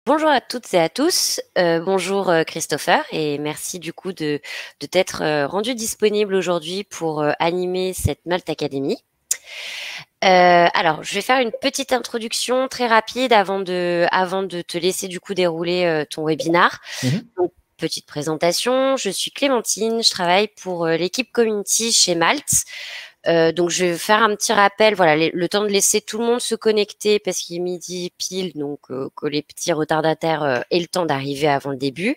Bonjour à toutes et à tous. Bonjour Christopher et merci du coup de t'être rendu disponible aujourd'hui pour animer cette Malte Academy. Alors, je vais faire une petite introduction très rapide avant de te laisser du coup dérouler ton webinar. Mhm. Donc, petite présentation. Je suis Clémentine. Je travaille pour l'équipe community chez Malte. Donc je vais faire un petit rappel, voilà, le temps de laisser tout le monde se connecter parce qu'il est midi pile, donc que les petits retardataires aient le temps d'arriver avant le début.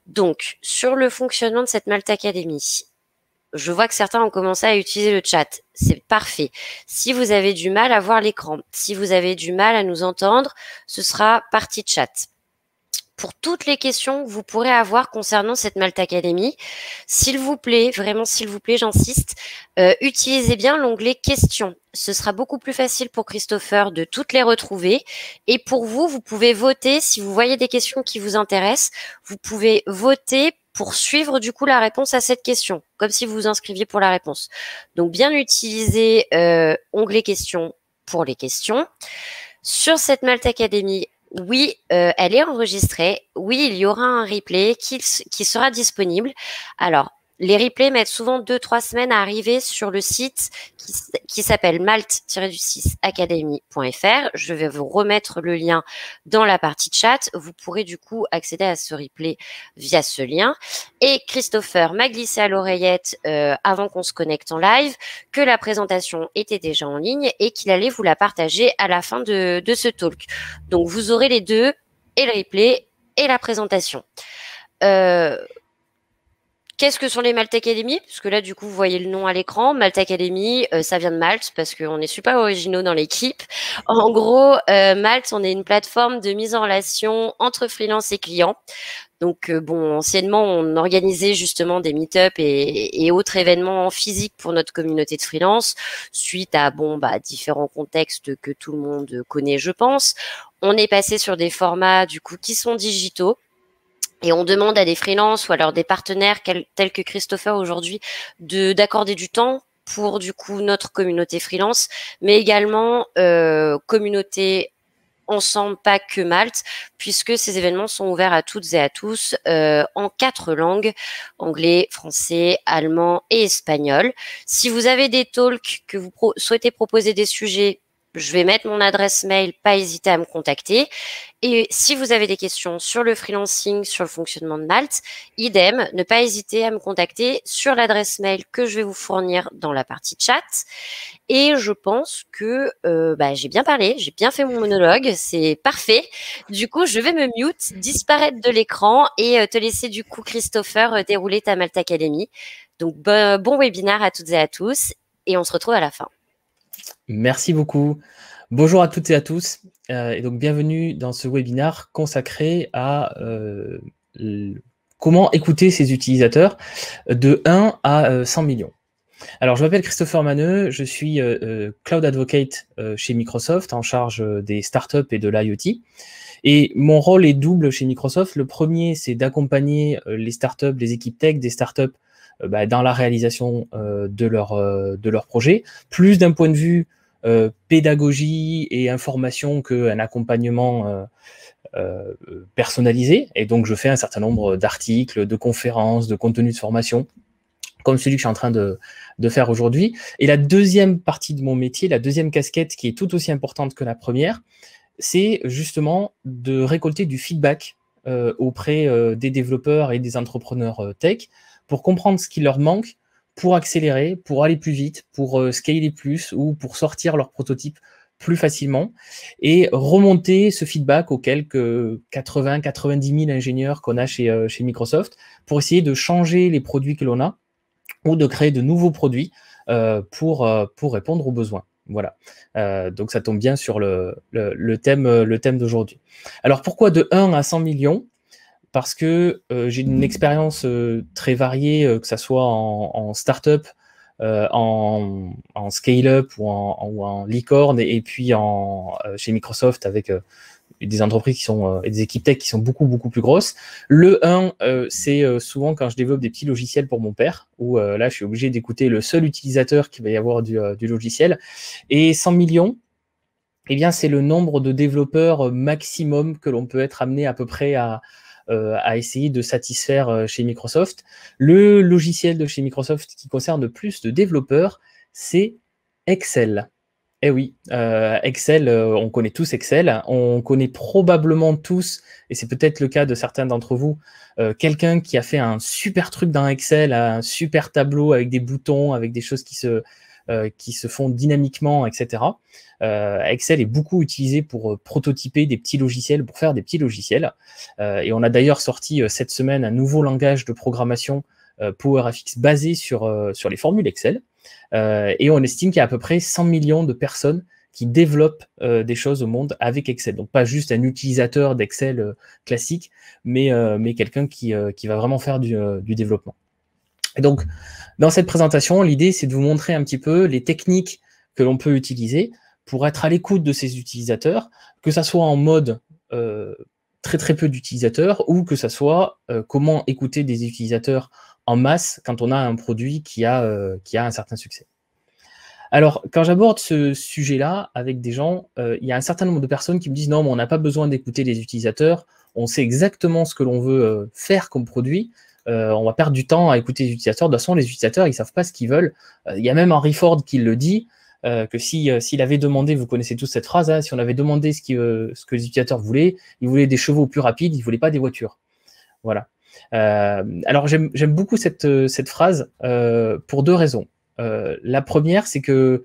Donc sur le fonctionnement de cette Malte Academy, je vois que certains ont commencé à utiliser le chat. C'est parfait. Si vous avez du mal à voir l'écran, si vous avez du mal à nous entendre, ce sera partie chat. Pour toutes les questions que vous pourrez avoir concernant cette Malte Academy, s'il vous plaît, vraiment s'il vous plaît, j'insiste, utilisez bien l'onglet questions. Ce sera beaucoup plus facile pour Christopher de toutes les retrouver. Et pour vous, vous pouvez voter si vous voyez des questions qui vous intéressent. Vous pouvez voter pour suivre du coup la réponse à cette question, comme si vous vous inscriviez pour la réponse. Donc bien utiliser onglet questions pour les questions. Sur cette Malte Academy, oui, elle est enregistrée. Oui, il y aura un replay qui sera disponible. Alors, les replays mettent souvent 2-3 semaines à arriver sur le site qui s'appelle malte-6 academy.fr. Je vais vous remettre le lien dans la partie chat. Vous pourrez du coup accéder à ce replay via ce lien. Et Christopher m'a glissé à l'oreillette avant qu'on se connecte en live que la présentation était déjà en ligne et qu'il allait vous la partager à la fin de ce talk. Donc, vous aurez les deux, et le replay, et la présentation. Qu'est-ce que sont les Malte Academy? Parce que là, du coup, vous voyez le nom à l'écran. Malte Academy, ça vient de Malte, parce qu'on est super originaux dans l'équipe. En gros, Malte, on est une plateforme de mise en relation entre freelance et clients. Donc, bon, anciennement, on organisait justement des meet-up et autres événements physiques pour notre communauté de freelance, suite à, différents contextes que tout le monde connaît, je pense. On est passé sur des formats, du coup, qui sont digitaux. Et on demande à des freelances ou alors des partenaires tels que Christopher aujourd'hui d'accorder du temps pour du coup notre communauté freelance, mais également communauté ensemble, pas que Malte, puisque ces événements sont ouverts à toutes et à tous en 4 langues, anglais, français, allemand et espagnol. Si vous avez des talks, que vous souhaitez proposer des sujets, je vais mettre mon adresse mail, pas hésiter à me contacter. Et si vous avez des questions sur le freelancing, sur le fonctionnement de Malte, idem, ne pas hésiter à me contacter sur l'adresse mail que je vais vous fournir dans la partie chat. Et je pense que j'ai bien parlé, j'ai bien fait mon monologue, c'est parfait. Du coup, je vais me mute, disparaître de l'écran et te laisser du coup, Christopher, dérouler ta Malte Academy. Donc, bon webinaire à toutes et à tous et on se retrouve à la fin. Merci beaucoup. Bonjour à toutes et à tous. Et donc, bienvenue dans ce webinaire consacré à comment écouter ses utilisateurs de 1 à 100 millions. Alors, je m'appelle Christopher Maneux, je suis Cloud Advocate chez Microsoft en charge des startups et de l'IoT. Et mon rôle est double chez Microsoft. Le premier, c'est d'accompagner les startups, les équipes tech des startups dans la réalisation de leur projet, plus d'un point de vue pédagogie et information qu'un accompagnement personnalisé. Et donc, je fais un certain nombre d'articles, de conférences, de contenus de formation, comme celui que je suis en train de faire aujourd'hui. Et la deuxième partie de mon métier, la deuxième casquette qui est tout aussi importante que la première, c'est justement de récolter du feedback auprès des développeurs et des entrepreneurs tech pour comprendre ce qui leur manque, pour accélérer, pour aller plus vite, pour scaler plus ou pour sortir leur prototype plus facilement et remonter ce feedback aux quelques 80-90 000 ingénieurs qu'on a chez Microsoft pour essayer de changer les produits que l'on a ou de créer de nouveaux produits pour répondre aux besoins. Voilà. Donc ça tombe bien sur le thème d'aujourd'hui. Alors pourquoi de 1 à 100 millions? Parce que j'ai une expérience très variée, que ça soit en start-up, en scale-up ou en licorne, et puis chez Microsoft avec des entreprises qui sont et des équipes tech qui sont beaucoup plus grosses. Le 1, c'est souvent quand je développe des petits logiciels pour mon père, où là je suis obligé d'écouter le seul utilisateur qui va y avoir du logiciel. Et 100 millions, eh bien, c'est le nombre de développeurs maximum que l'on peut être amené à peu près à essayer de satisfaire chez Microsoft. Le logiciel de chez Microsoft qui concerne le plus de développeurs, c'est Excel. Eh oui, Excel, on connaît tous Excel, on connaît probablement tous, et c'est peut-être le cas de certains d'entre vous, quelqu'un qui a fait un super truc dans Excel, un super tableau avec des boutons, avec des choses qui se font dynamiquement, etc. Excel est beaucoup utilisé pour prototyper des petits logiciels, pour faire des petits logiciels. Et on a d'ailleurs sorti cette semaine un nouveau langage de programmation PowerFX basé sur les formules Excel. Et on estime qu'il y a à peu près 100 millions de personnes qui développent des choses au monde avec Excel. Donc pas juste un utilisateur d'Excel classique, mais quelqu'un qui va vraiment faire du développement. Et donc, dans cette présentation, l'idée, c'est de vous montrer un petit peu les techniques que l'on peut utiliser pour être à l'écoute de ces utilisateurs, que ça soit en mode très très peu d'utilisateurs ou que ça soit comment écouter des utilisateurs en masse quand on a un produit qui a un certain succès. Alors, quand j'aborde ce sujet-là avec des gens, il y a un certain nombre de personnes qui me disent « Non, mais on n'a pas besoin d'écouter les utilisateurs, on sait exactement ce que l'on veut faire comme produit, on va perdre du temps à écouter les utilisateurs. De toute façon, les utilisateurs, ils ne savent pas ce qu'ils veulent. » Il y a même Henry Ford qui le dit, que s'il avait demandé, vous connaissez tous cette phrase, hein, si on avait demandé ce que les utilisateurs voulaient, ils voulaient des chevaux plus rapides, ils ne voulaient pas des voitures. Voilà. Alors, j'aime beaucoup cette phrase pour deux raisons. La première, c'est que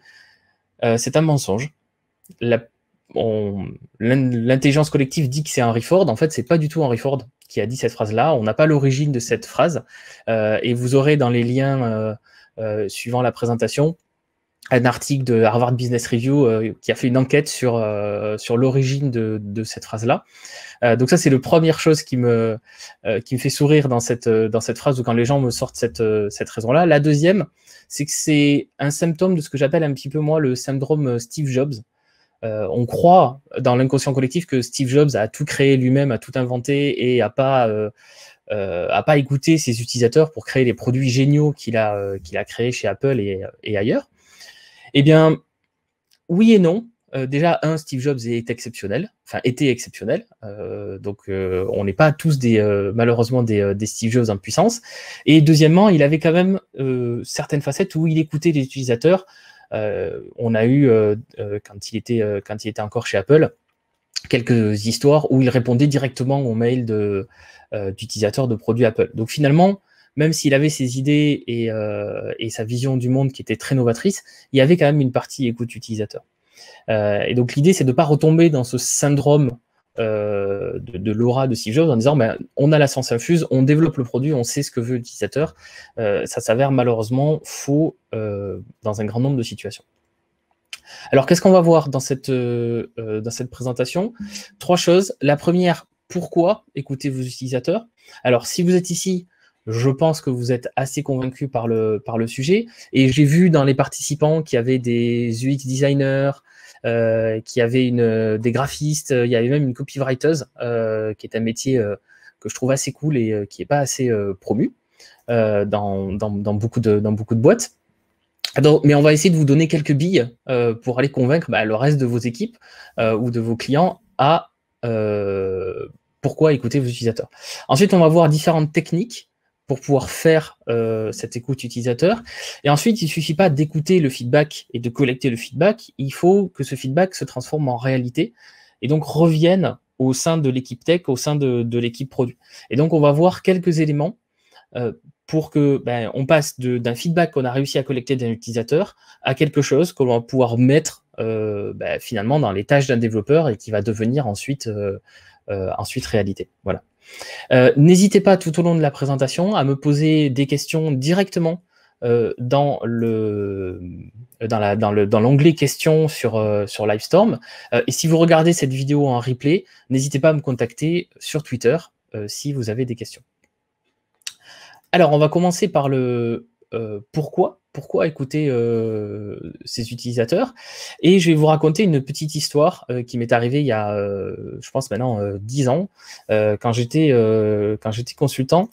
c'est un mensonge. L'intelligence collective dit que c'est Henry Ford. En fait, c'est pas du tout Henry Ford qui a dit cette phrase-là. On n'a pas l'origine de cette phrase. Et vous aurez dans les liens suivant la présentation un article de Harvard Business Review qui a fait une enquête sur l'origine de cette phrase-là. Donc ça, c'est la première chose qui me fait sourire dans cette phrase, ou quand les gens me sortent cette raison-là. La deuxième, c'est que c'est un symptôme de ce que j'appelle un petit peu, moi, le syndrome Steve Jobs. On croit dans l'inconscient collectif que Steve Jobs a tout créé lui-même, a tout inventé et a pas écouté ses utilisateurs pour créer les produits géniaux qu'il a créés chez Apple et ailleurs. Eh bien, oui et non. Déjà, Steve Jobs était exceptionnel. Donc, on n'est pas tous malheureusement des Steve Jobs en puissance. Et deuxièmement, il avait quand même certaines facettes où il écoutait les utilisateurs. On a eu, quand il était encore chez Apple, quelques histoires où il répondait directement aux mails d'utilisateurs de produits Apple. Donc finalement, même s'il avait ses idées et sa vision du monde qui était très novatrice, il y avait quand même une partie écoute utilisateur. Et donc l'idée, c'est de ne pas retomber dans ce syndrome de l'aura de Steve Jobs en disant on a la science infuse, on développe le produit, on sait ce que veut l'utilisateur. Ça s'avère malheureusement faux dans un grand nombre de situations. Alors, qu'est-ce qu'on va voir dans cette présentation? Trois choses. La première, pourquoi écouter vos utilisateurs? Alors, si vous êtes ici, je pense que vous êtes assez convaincu par le sujet. Et j'ai vu dans les participants qu'il y avait des UX designers, qu'il y avait des graphistes, il y avait même une copywriter, qui est un métier que je trouve assez cool et qui n'est pas assez promu dans beaucoup de boîtes. Donc, mais on va essayer de vous donner quelques billes pour aller convaincre le reste de vos équipes ou de vos clients à pourquoi écouter vos utilisateurs. Ensuite, on va voir différentes techniques pour pouvoir faire cette écoute utilisateur. Et ensuite, il ne suffit pas d'écouter le feedback et de collecter le feedback. Il faut que ce feedback se transforme en réalité et donc revienne au sein de l'équipe tech, au sein de l'équipe produit. Et donc, on va voir quelques éléments pour que on passe d'un feedback qu'on a réussi à collecter d'un utilisateur à quelque chose que l'on va pouvoir mettre finalement dans les tâches d'un développeur et qui va devenir ensuite réalité. Voilà. N'hésitez pas tout au long de la présentation à me poser des questions directement dans l'onglet questions sur Livestorm. Et si vous regardez cette vidéo en replay, n'hésitez pas à me contacter sur Twitter si vous avez des questions. Alors, on va commencer par le pourquoi écouter ces utilisateurs. Et je vais vous raconter une petite histoire qui m'est arrivée il y a, je pense maintenant, 10 ans, quand j'étais consultant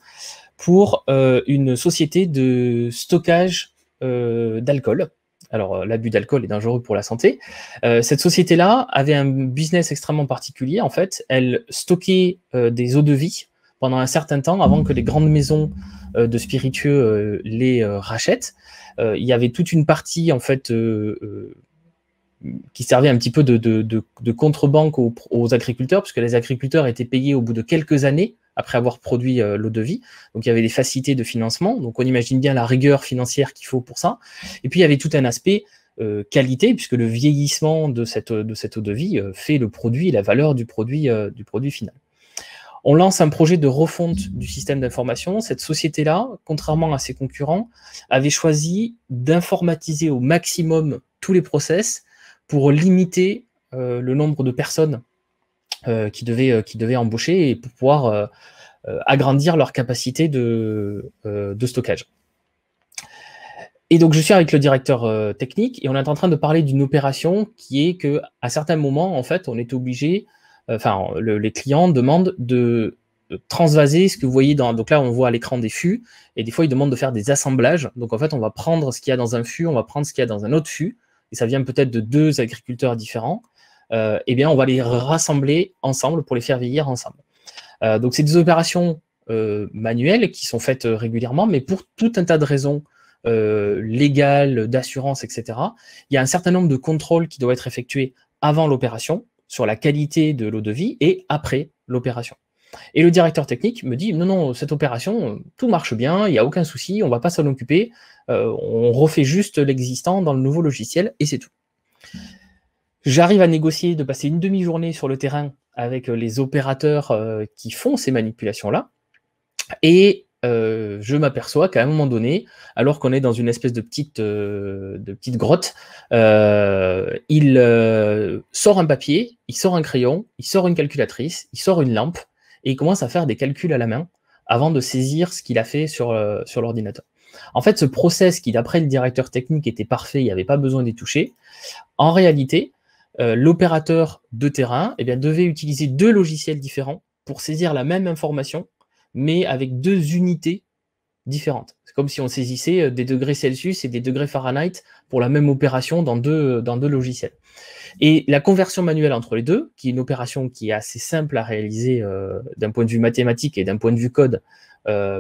pour une société de stockage d'alcool. Alors, l'abus d'alcool est dangereux pour la santé. Cette société-là avait un business extrêmement particulier. En fait, elle stockait des eaux-de-vie pendant un certain temps avant que les grandes maisons de spiritueux les rachètent. Il y avait toute une partie, en fait, qui servait un petit peu de contre-banque aux agriculteurs, puisque les agriculteurs étaient payés au bout de quelques années après avoir produit l'eau-de-vie. Donc, il y avait des facilités de financement. Donc, on imagine bien la rigueur financière qu'il faut pour ça. Et puis, il y avait tout un aspect qualité, puisque le vieillissement de cette eau-de-vie fait le produit et la valeur du produit final. On lance un projet de refonte du système d'information. Cette société-là, contrairement à ses concurrents, avait choisi d'informatiser au maximum tous les process pour limiter le nombre de personnes qui devaient embaucher et pour pouvoir agrandir leur capacité de stockage. Et donc, je suis avec le directeur technique et on est en train de parler d'une opération qui est qu'à certains moments, en fait, on est obligé, les clients demandent de transvaser ce que vous voyez dans. Donc là, on voit à l'écran des fûts et des fois, ils demandent de faire des assemblages. Donc, en fait, on va prendre ce qu'il y a dans un fût, on va prendre ce qu'il y a dans un autre fût et ça vient peut-être de 2 agriculteurs différents. Eh bien, on va les rassembler ensemble pour les faire vieillir ensemble. Donc, c'est des opérations manuelles qui sont faites régulièrement, mais pour tout un tas de raisons légales, d'assurance, etc., il y a un certain nombre de contrôles qui doivent être effectués avant l'opération sur la qualité de l'eau-de-vie et après l'opération. Et le directeur technique me dit, non, cette opération, tout marche bien, il n'y a aucun souci, on ne va pas s'en occuper, on refait juste l'existant dans le nouveau logiciel et c'est tout. J'arrive à négocier de passer une demi-journée sur le terrain avec les opérateurs qui font ces manipulations-là. Et je m'aperçois qu'à un moment donné, alors qu'on est dans une espèce de petite grotte, il sort un papier, il sort un crayon, il sort une calculatrice, il sort une lampe, et il commence à faire des calculs à la main avant de saisir ce qu'il a fait sur l'ordinateur. En fait, ce process qui, d'après le directeur technique, était parfait, il n'y avait pas besoin d'y toucher, en réalité, l'opérateur de terrain devait utiliser 2 logiciels différents pour saisir la même information, mais avec 2 unités différentes. C'est comme si on saisissait des degrés Celsius et des degrés Fahrenheit pour la même opération dans deux logiciels. Et la conversion manuelle entre les deux, qui est une opération qui est assez simple à réaliser d'un point de vue mathématique et d'un point de vue code,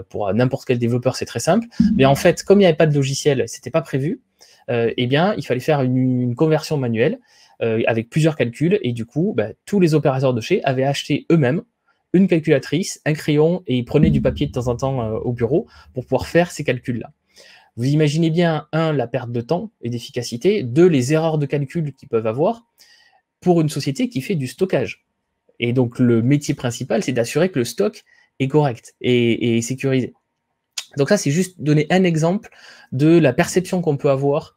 pour n'importe quel développeur, c'est très simple. Mais en fait, comme il n'y avait pas de logiciel, c'était pas prévu, il fallait faire une conversion manuelle avec plusieurs calculs. Et du coup, tous les opérateurs de chez avaient acheté eux-mêmes une calculatrice, un crayon, et ils prenaient du papier de temps en temps au bureau pour pouvoir faire ces calculs-là. Vous imaginez bien, 1, la perte de temps et d'efficacité, 2, les erreurs de calcul qu'ils peuvent avoir pour une société qui fait du stockage. Et donc, le métier principal, c'est d'assurer que le stock est correct et sécurisé. Donc ça, c'est juste donner un exemple de la perception qu'on peut avoir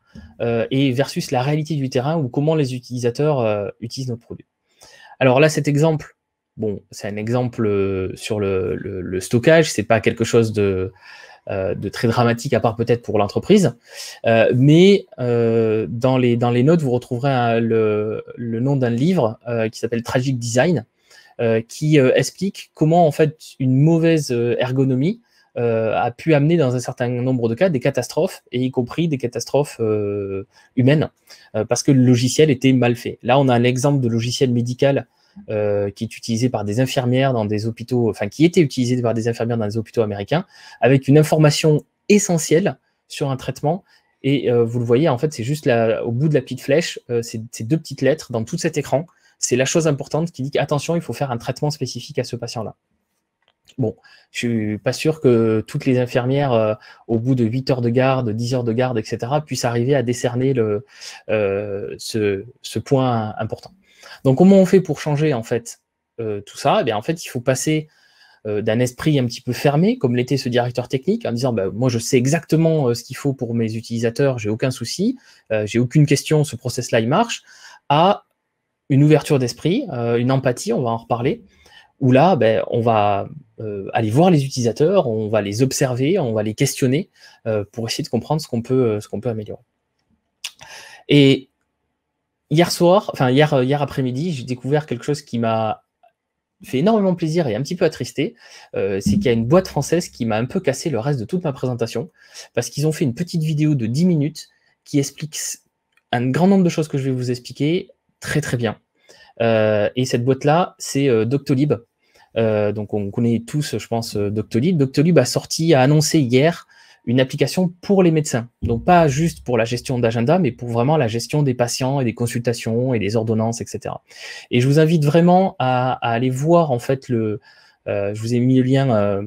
et versus la réalité du terrain ou comment les utilisateurs utilisent notre produit. Alors là, cet exemple, bon, c'est un exemple sur le stockage, c'est pas quelque chose de très dramatique, à part peut-être pour l'entreprise, mais dans les notes, vous retrouverez le nom d'un livre qui s'appelle Tragic Design, qui explique comment en fait une mauvaise ergonomie a pu amener dans un certain nombre de cas des catastrophes, et y compris des catastrophes humaines, parce que le logiciel était mal fait. Là, on a un exemple de logiciel médical qui est utilisé par des infirmières dans des hôpitaux, enfin qui était utilisé par des infirmières dans des hôpitaux américains, avec une information essentielle sur un traitement. Et vous le voyez, en fait, c'est juste là, au bout de la petite flèche, c'est 2 petites lettres dans tout cet écran. C'est la chose importante qui dit qu'attention, il faut faire un traitement spécifique à ce patient-là. Bon, je suis pas sûr que toutes les infirmières, au bout de 8 heures de garde, 10 heures de garde, etc., puissent arriver à décerner ce point important. Donc, comment on fait pour changer en fait tout ça ? En fait, il faut passer d'un esprit un petit peu fermé, comme l'était ce directeur technique, en disant moi, je sais exactement ce qu'il faut pour mes utilisateurs, j'ai aucun souci, j'ai aucune question, ce process-là, il marche, à une ouverture d'esprit, une empathie, on va en reparler, où là, on va aller voir les utilisateurs, on va les observer, on va les questionner pour essayer de comprendre ce qu'on peut améliorer. Et hier après-midi, j'ai découvert quelque chose qui m'a fait énormément plaisir et un petit peu attristé, c'est qu'il y a une boîte française qui m'a un peu cassé le reste de toute ma présentation, parce qu'ils ont fait une petite vidéo de 10 minutes qui explique un grand nombre de choses que je vais vous expliquer très très bien. Et cette boîte-là, c'est Doctolib. Donc on connaît tous, je pense, Doctolib. Doctolib a annoncé hier une application pour les médecins. Donc pas juste pour la gestion d'agenda, mais pour vraiment la gestion des patients et des consultations et des ordonnances, etc. Et je vous invite vraiment à aller voir, en fait, je vous ai mis le lien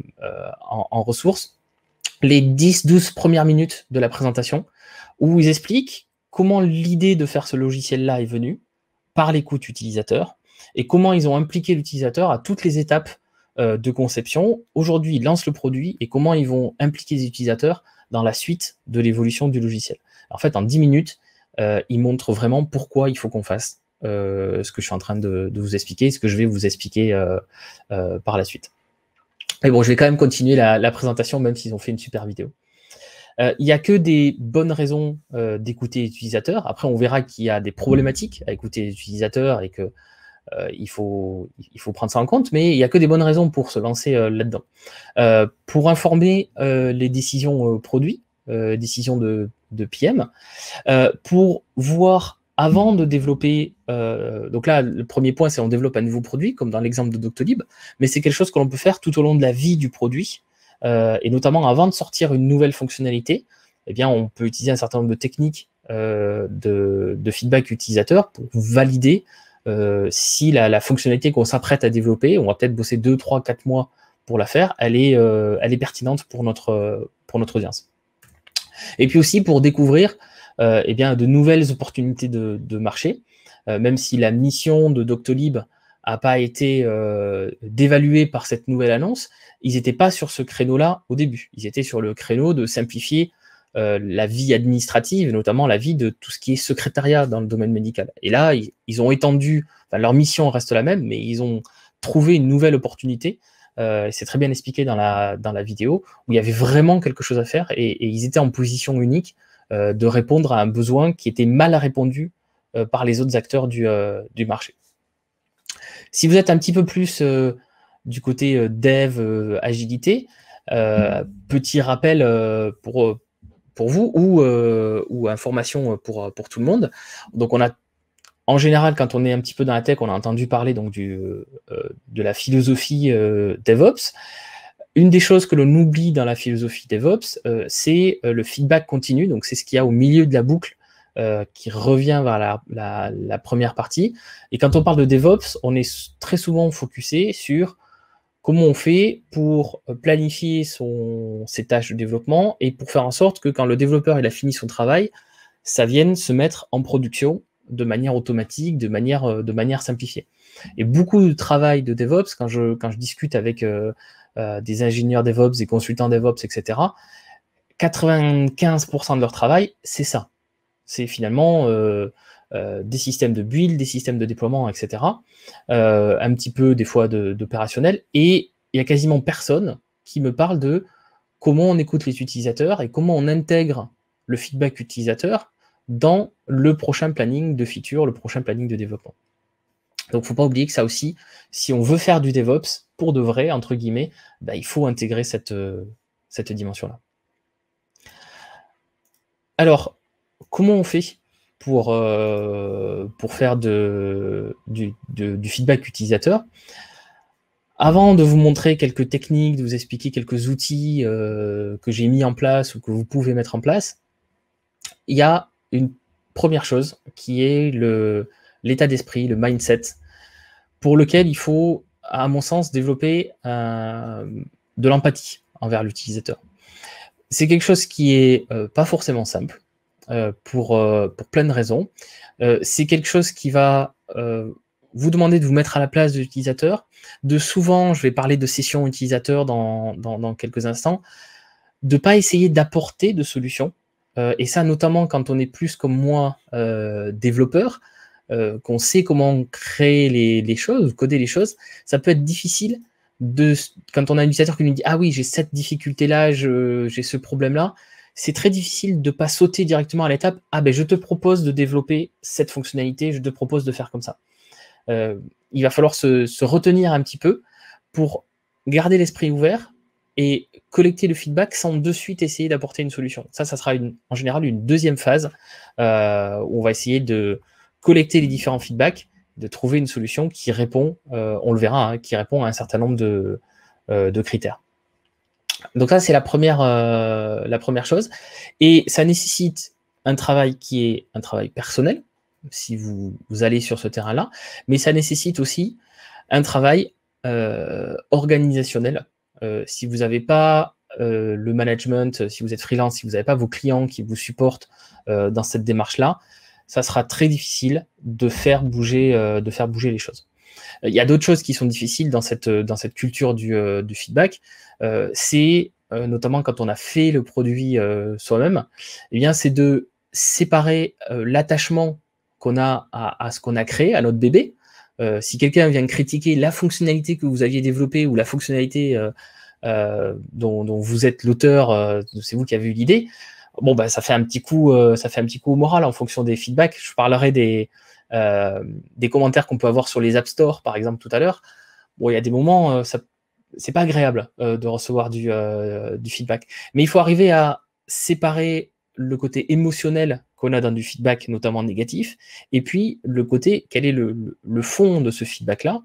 en ressources, les 10-12 premières minutes de la présentation, où ils expliquent comment l'idée de faire ce logiciel-là est venue, par l'écoute utilisateur, et comment ils ont impliqué l'utilisateur à toutes les étapes de conception. Aujourd'hui, ils lancent le produit et comment ils vont impliquer les utilisateurs dans la suite de l'évolution du logiciel. En fait, en 10 minutes, ils montrent vraiment pourquoi il faut qu'on fasse ce que je suis en train de vous expliquer, ce que je vais vous expliquer par la suite. Et bon, je vais quand même continuer la présentation, même s'ils ont fait une super vidéo. Il n'y a que des bonnes raisons d'écouter l'utilisateur. Après, on verra qu'il y a des problématiques à écouter les utilisateurs et que il faut prendre ça en compte, mais il n'y a que des bonnes raisons pour se lancer là-dedans. Pour informer les décisions produits, décisions de PM, pour voir avant de développer, donc là, le premier point, c'est on développe un nouveau produit, comme dans l'exemple de Doctolib, mais c'est quelque chose que l'on peut faire tout au long de la vie du produit, et notamment avant de sortir une nouvelle fonctionnalité, eh bien, on peut utiliser un certain nombre de techniques de feedback utilisateur pour valider si la fonctionnalité qu'on s'apprête à développer, on va peut-être bosser 2, 3, 4 mois pour la faire, elle est pertinente pour notre audience. Et puis aussi pour découvrir eh bien, de nouvelles opportunités de marché, même si la mission de Doctolib n'a pas été dévaluée par cette nouvelle annonce, ils n'étaient pas sur ce créneau-là au début. Ils étaient sur le créneau de simplifier la vie administrative, et notamment la vie de tout ce qui est secrétariat dans le domaine médical. Et là, ils ont étendu, enfin, leur mission reste la même, mais ils ont trouvé une nouvelle opportunité. C'est très bien expliqué dans la vidéo, où il y avait vraiment quelque chose à faire, et ils étaient en position unique de répondre à un besoin qui était mal répondu par les autres acteurs du marché. Si vous êtes un petit peu plus du côté dev, agilité, petit rappel pour vous ou information pour tout le monde. Donc on a, en général, quand on est un petit peu dans la tech, on a entendu parler donc de la philosophie DevOps. Une des choses que l'on oublie dans la philosophie DevOps, c'est le feedback continu. Donc c'est ce qu'il y a au milieu de la boucle qui revient vers la première partie. Et quand on parle de DevOps, on est très souvent focusé sur comment on fait pour planifier ses tâches de développement et pour faire en sorte que quand le développeur il a fini son travail, ça vienne se mettre en production de manière automatique, de manière simplifiée. Et beaucoup de travail de DevOps, quand je discute avec des ingénieurs DevOps, des consultants DevOps, etc., 95% de leur travail, c'est ça. C'est finalement des systèmes de build, des systèmes de déploiement, etc. Un petit peu des fois d'opérationnel. Et il n'y a quasiment personne qui me parle de comment on écoute les utilisateurs et comment on intègre le feedback utilisateur dans le prochain planning de feature, le prochain planning de développement. Donc, il ne faut pas oublier que ça aussi, si on veut faire du DevOps pour de vrai, entre guillemets, bah, il faut intégrer cette dimension-là. Alors, comment on fait pour faire du feedback utilisateur? Avant de vous montrer quelques techniques, de vous expliquer quelques outils que j'ai mis en place ou que vous pouvez mettre en place, il y a une première chose qui est l'état d'esprit, le mindset, pour lequel il faut, à mon sens, développer de l'empathie envers l'utilisateur. C'est quelque chose qui est pas forcément simple pour plein de raisons. C'est quelque chose qui va vous demander de vous mettre à la place de l'utilisateur. Souvent, je vais parler de session utilisateur dans quelques instants, de ne pas essayer d'apporter de solutions. Et ça, notamment quand on est plus comme moi, développeur, qu'on sait comment créer les choses, coder les choses, ça peut être difficile quand on a un utilisateur qui nous dit « Ah oui, j'ai cette difficulté-là, j'ai ce problème-là », c'est très difficile de ne pas sauter directement à l'étape « Ah ben je te propose de développer cette fonctionnalité, je te propose de faire comme ça ». Il va falloir se retenir un petit peu pour garder l'esprit ouvert et collecter le feedback sans de suite essayer d'apporter une solution. Ça sera en général une deuxième phase où on va essayer de collecter les différents feedbacks, de trouver une solution qui répond, on le verra, hein, qui répond à un certain nombre de critères. Donc ça, c'est la première chose. Et ça nécessite un travail qui est un travail personnel, si vous allez sur ce terrain-là, mais ça nécessite aussi un travail organisationnel. Si vous n'avez pas le management, si vous êtes freelance, si vous n'avez pas vos clients qui vous supportent dans cette démarche-là, ça sera très difficile de faire bouger les choses. Il y a d'autres choses qui sont difficiles dans cette culture du feedback. C'est notamment quand on a fait le produit soi-même, eh bien, c'est de séparer l'attachement qu'on a à ce qu'on a créé, à notre bébé. Si quelqu'un vient critiquer la fonctionnalité que vous aviez développée ou la fonctionnalité dont vous êtes l'auteur, c'est vous qui avez eu l'idée, bon, bah, ça fait un petit coup au moral en fonction des feedbacks. Je parlerai des commentaires qu'on peut avoir sur les App Store, par exemple, tout à l'heure. Bon, il y a des moments, c'est pas agréable de recevoir du feedback. Mais il faut arriver à séparer le côté émotionnel qu'on a dans du feedback, notamment négatif, et puis le côté, quel est le fond de ce feedback-là,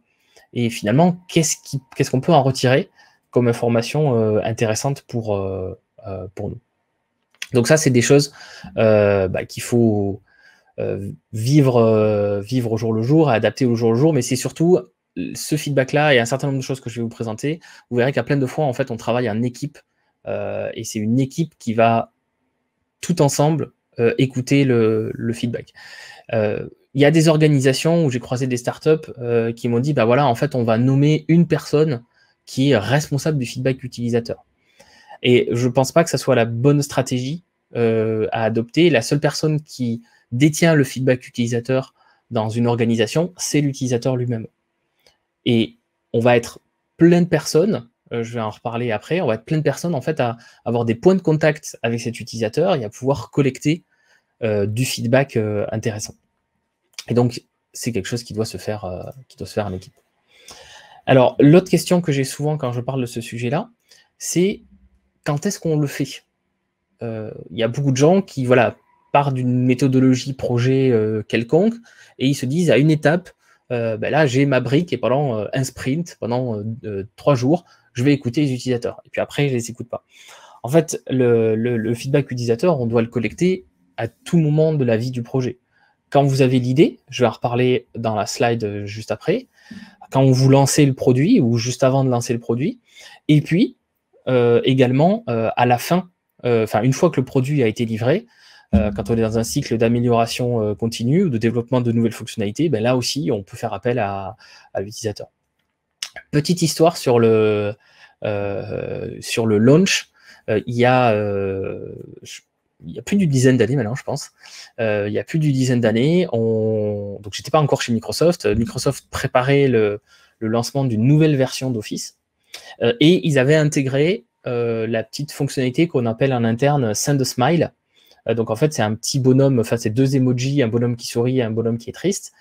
et finalement, qu'est-ce qu'on peut en retirer comme information intéressante pour nous. Donc ça, c'est des choses qu'il faut vivre au jour le jour, adapter au jour le jour, mais c'est surtout ce feedback-là et un certain nombre de choses que je vais vous présenter. Vous verrez qu'à plein de fois, en fait, on travaille en équipe et c'est une équipe qui va tout ensemble écouter le feedback. Il y a des organisations où j'ai croisé des startups qui m'ont dit, bah voilà, en fait, on va nommer une personne qui est responsable du feedback utilisateur. Et je pense pas que ça soit la bonne stratégie à adopter. La seule personne qui détient le feedback utilisateur dans une organisation, c'est l'utilisateur lui-même. Et on va être plein de personnes, je vais en reparler après, on va être plein de personnes en fait à avoir des points de contact avec cet utilisateur et à pouvoir collecter du feedback intéressant. Et donc, c'est quelque chose qui doit se faire en équipe. Alors, l'autre question que j'ai souvent quand je parle de ce sujet-là, c'est quand est-ce qu'on le fait? Il y a beaucoup de gens qui partent d'une méthodologie projet quelconque et ils se disent à une étape, là j'ai ma brique et pendant un sprint, pendant 3 jours, je vais écouter les utilisateurs. Et puis après, je les écoute pas. En fait, le feedback utilisateur, on doit le collecter à tout moment de la vie du projet. Quand vous avez l'idée, je vais en reparler dans la slide juste après, quand vous lancez le produit ou juste avant de lancer le produit, et puis également à la fin, une fois que le produit a été livré, quand on est dans un cycle d'amélioration continue ou de développement de nouvelles fonctionnalités, là aussi, on peut faire appel à l'utilisateur. Petite histoire sur le launch, il y a plus d'une dizaine d'années maintenant, je pense. Il y a plus d'une dizaine d'années, donc j'étais pas encore chez Microsoft. Microsoft préparait le lancement d'une nouvelle version d'Office et ils avaient intégré la petite fonctionnalité qu'on appelle en interne Send a Smile. Donc en fait, c'est un petit bonhomme, c'est 2 emojis, un bonhomme qui sourit et un bonhomme qui est triste,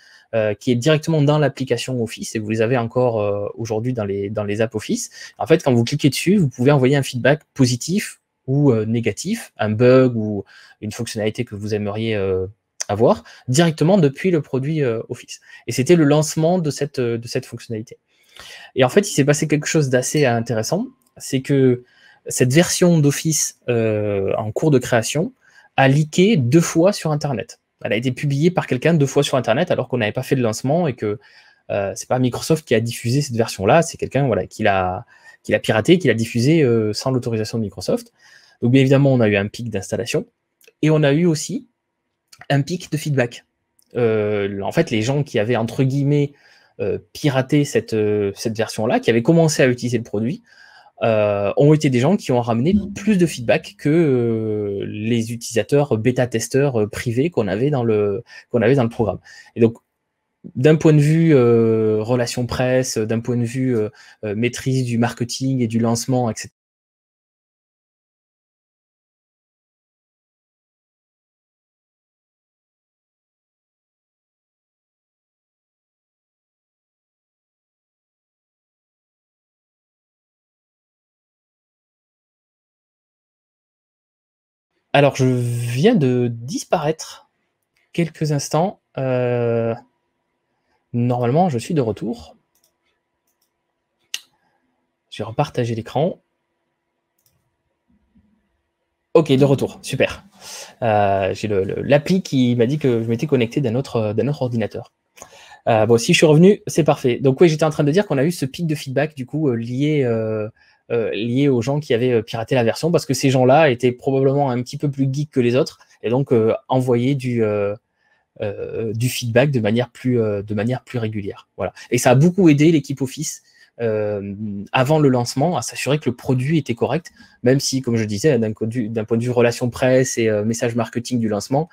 qui est directement dans l'application Office et vous les avez encore aujourd'hui dans les apps Office. En fait, quand vous cliquez dessus, vous pouvez envoyer un feedback positif ou négatif, un bug ou une fonctionnalité que vous aimeriez avoir directement depuis le produit Office. Et c'était le lancement de cette fonctionnalité. Et en fait, il s'est passé quelque chose d'assez intéressant, c'est que cette version d'Office en cours de création a leaké 2 fois sur Internet. Elle a été publiée par quelqu'un 2 fois sur Internet alors qu'on n'avait pas fait de lancement et que c'est pas Microsoft qui a diffusé cette version-là, c'est quelqu'un qui l'a piraté, qui l'a diffusé sans l'autorisation de Microsoft. Donc bien évidemment, on a eu un pic d'installation et on a eu aussi un pic de feedback. En fait, les gens qui avaient entre guillemets piraté cette version-là, qui avaient commencé à utiliser le produit, ont été des gens qui ont ramené plus de feedback que les utilisateurs bêta-testeurs privés qu'on avait dans le programme. Et donc, d'un point de vue relation presse, d'un point de vue maîtrise du marketing et du lancement, etc., Alors, je viens de disparaître quelques instants. Normalement, je suis de retour. Je vais repartager l'écran. Ok, de retour, super. J'ai l'appli qui m'a dit que je m'étais connecté d'un autre ordinateur. Bon, si je suis revenu, c'est parfait. Donc oui, j'étais en train de dire qu'on a eu ce pic de feedback du coup lié aux gens qui avaient piraté la version, parce que ces gens-là étaient probablement un petit peu plus geeks que les autres, et donc envoyaient du feedback de manière plus régulière. Voilà. Et ça a beaucoup aidé l'équipe Office avant le lancement à s'assurer que le produit était correct, même si, comme je disais, d'un point de vue relation presse et message marketing du lancement,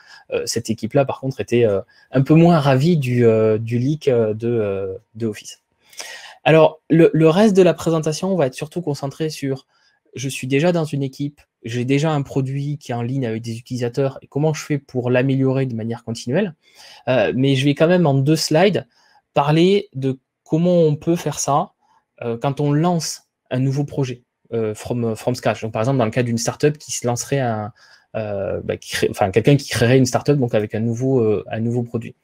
cette équipe-là, par contre, était un peu moins ravie du leak de Office. Alors, le reste de la présentation, on va être surtout concentré sur je suis déjà dans une équipe, j'ai déjà un produit qui est en ligne avec des utilisateurs et comment je fais pour l'améliorer de manière continuelle. Mais je vais quand même en 2 slides parler de comment on peut faire ça quand on lance un nouveau projet from scratch. Donc, par exemple, dans le cas d'une startup qui se lancerait quelqu'un qui créerait une startup donc avec un nouveau produit.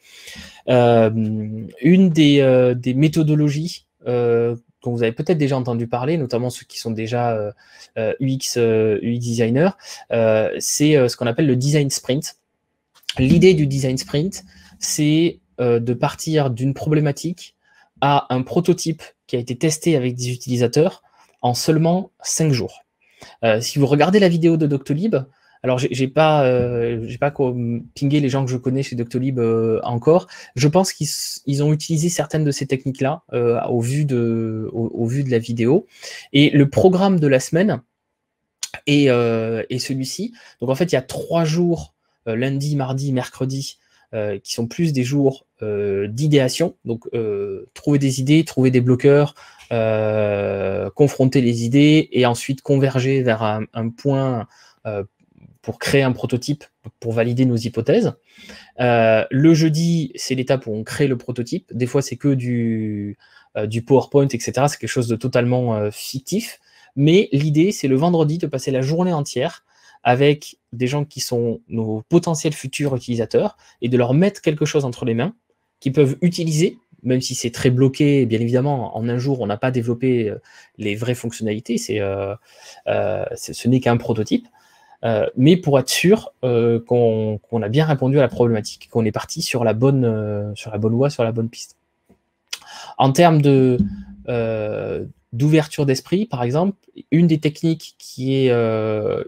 Une des méthodologies dont vous avez peut-être déjà entendu parler, notamment ceux qui sont déjà UX designers, c'est ce qu'on appelle le design sprint. L'idée du design sprint, c'est de partir d'une problématique à un prototype qui a été testé avec des utilisateurs en seulement 5 jours. Si vous regardez la vidéo de Doctolib, alors j'ai pas pingé les gens que je connais chez Doctolib encore. Je pense qu'ils ont utilisé certaines de ces techniques-là au vu de la vidéo. Et le programme de la semaine est celui-ci. Donc en fait, il y a 3 jours, lundi, mardi, mercredi, qui sont plus des jours d'idéation. Donc trouver des idées, trouver des bloqueurs, confronter les idées et ensuite converger vers un point pour créer un prototype, pour valider nos hypothèses. Le jeudi, c'est l'étape où on crée le prototype. Des fois, c'est que du PowerPoint, etc. C'est quelque chose de totalement fictif. Mais l'idée, c'est le vendredi de passer la journée entière avec des gens qui sont nos potentiels futurs utilisateurs et de leur mettre quelque chose entre les mains qu'ils peuvent utiliser, même si c'est très bloqué. Bien évidemment, en un jour, on n'a pas développé les vraies fonctionnalités. Ce n'est qu'un prototype. Mais pour être sûr qu'on a bien répondu à la problématique, qu'on est parti sur la bonne voie, sur la bonne piste. En termes d'ouverture d'esprit, par exemple, une des techniques qui est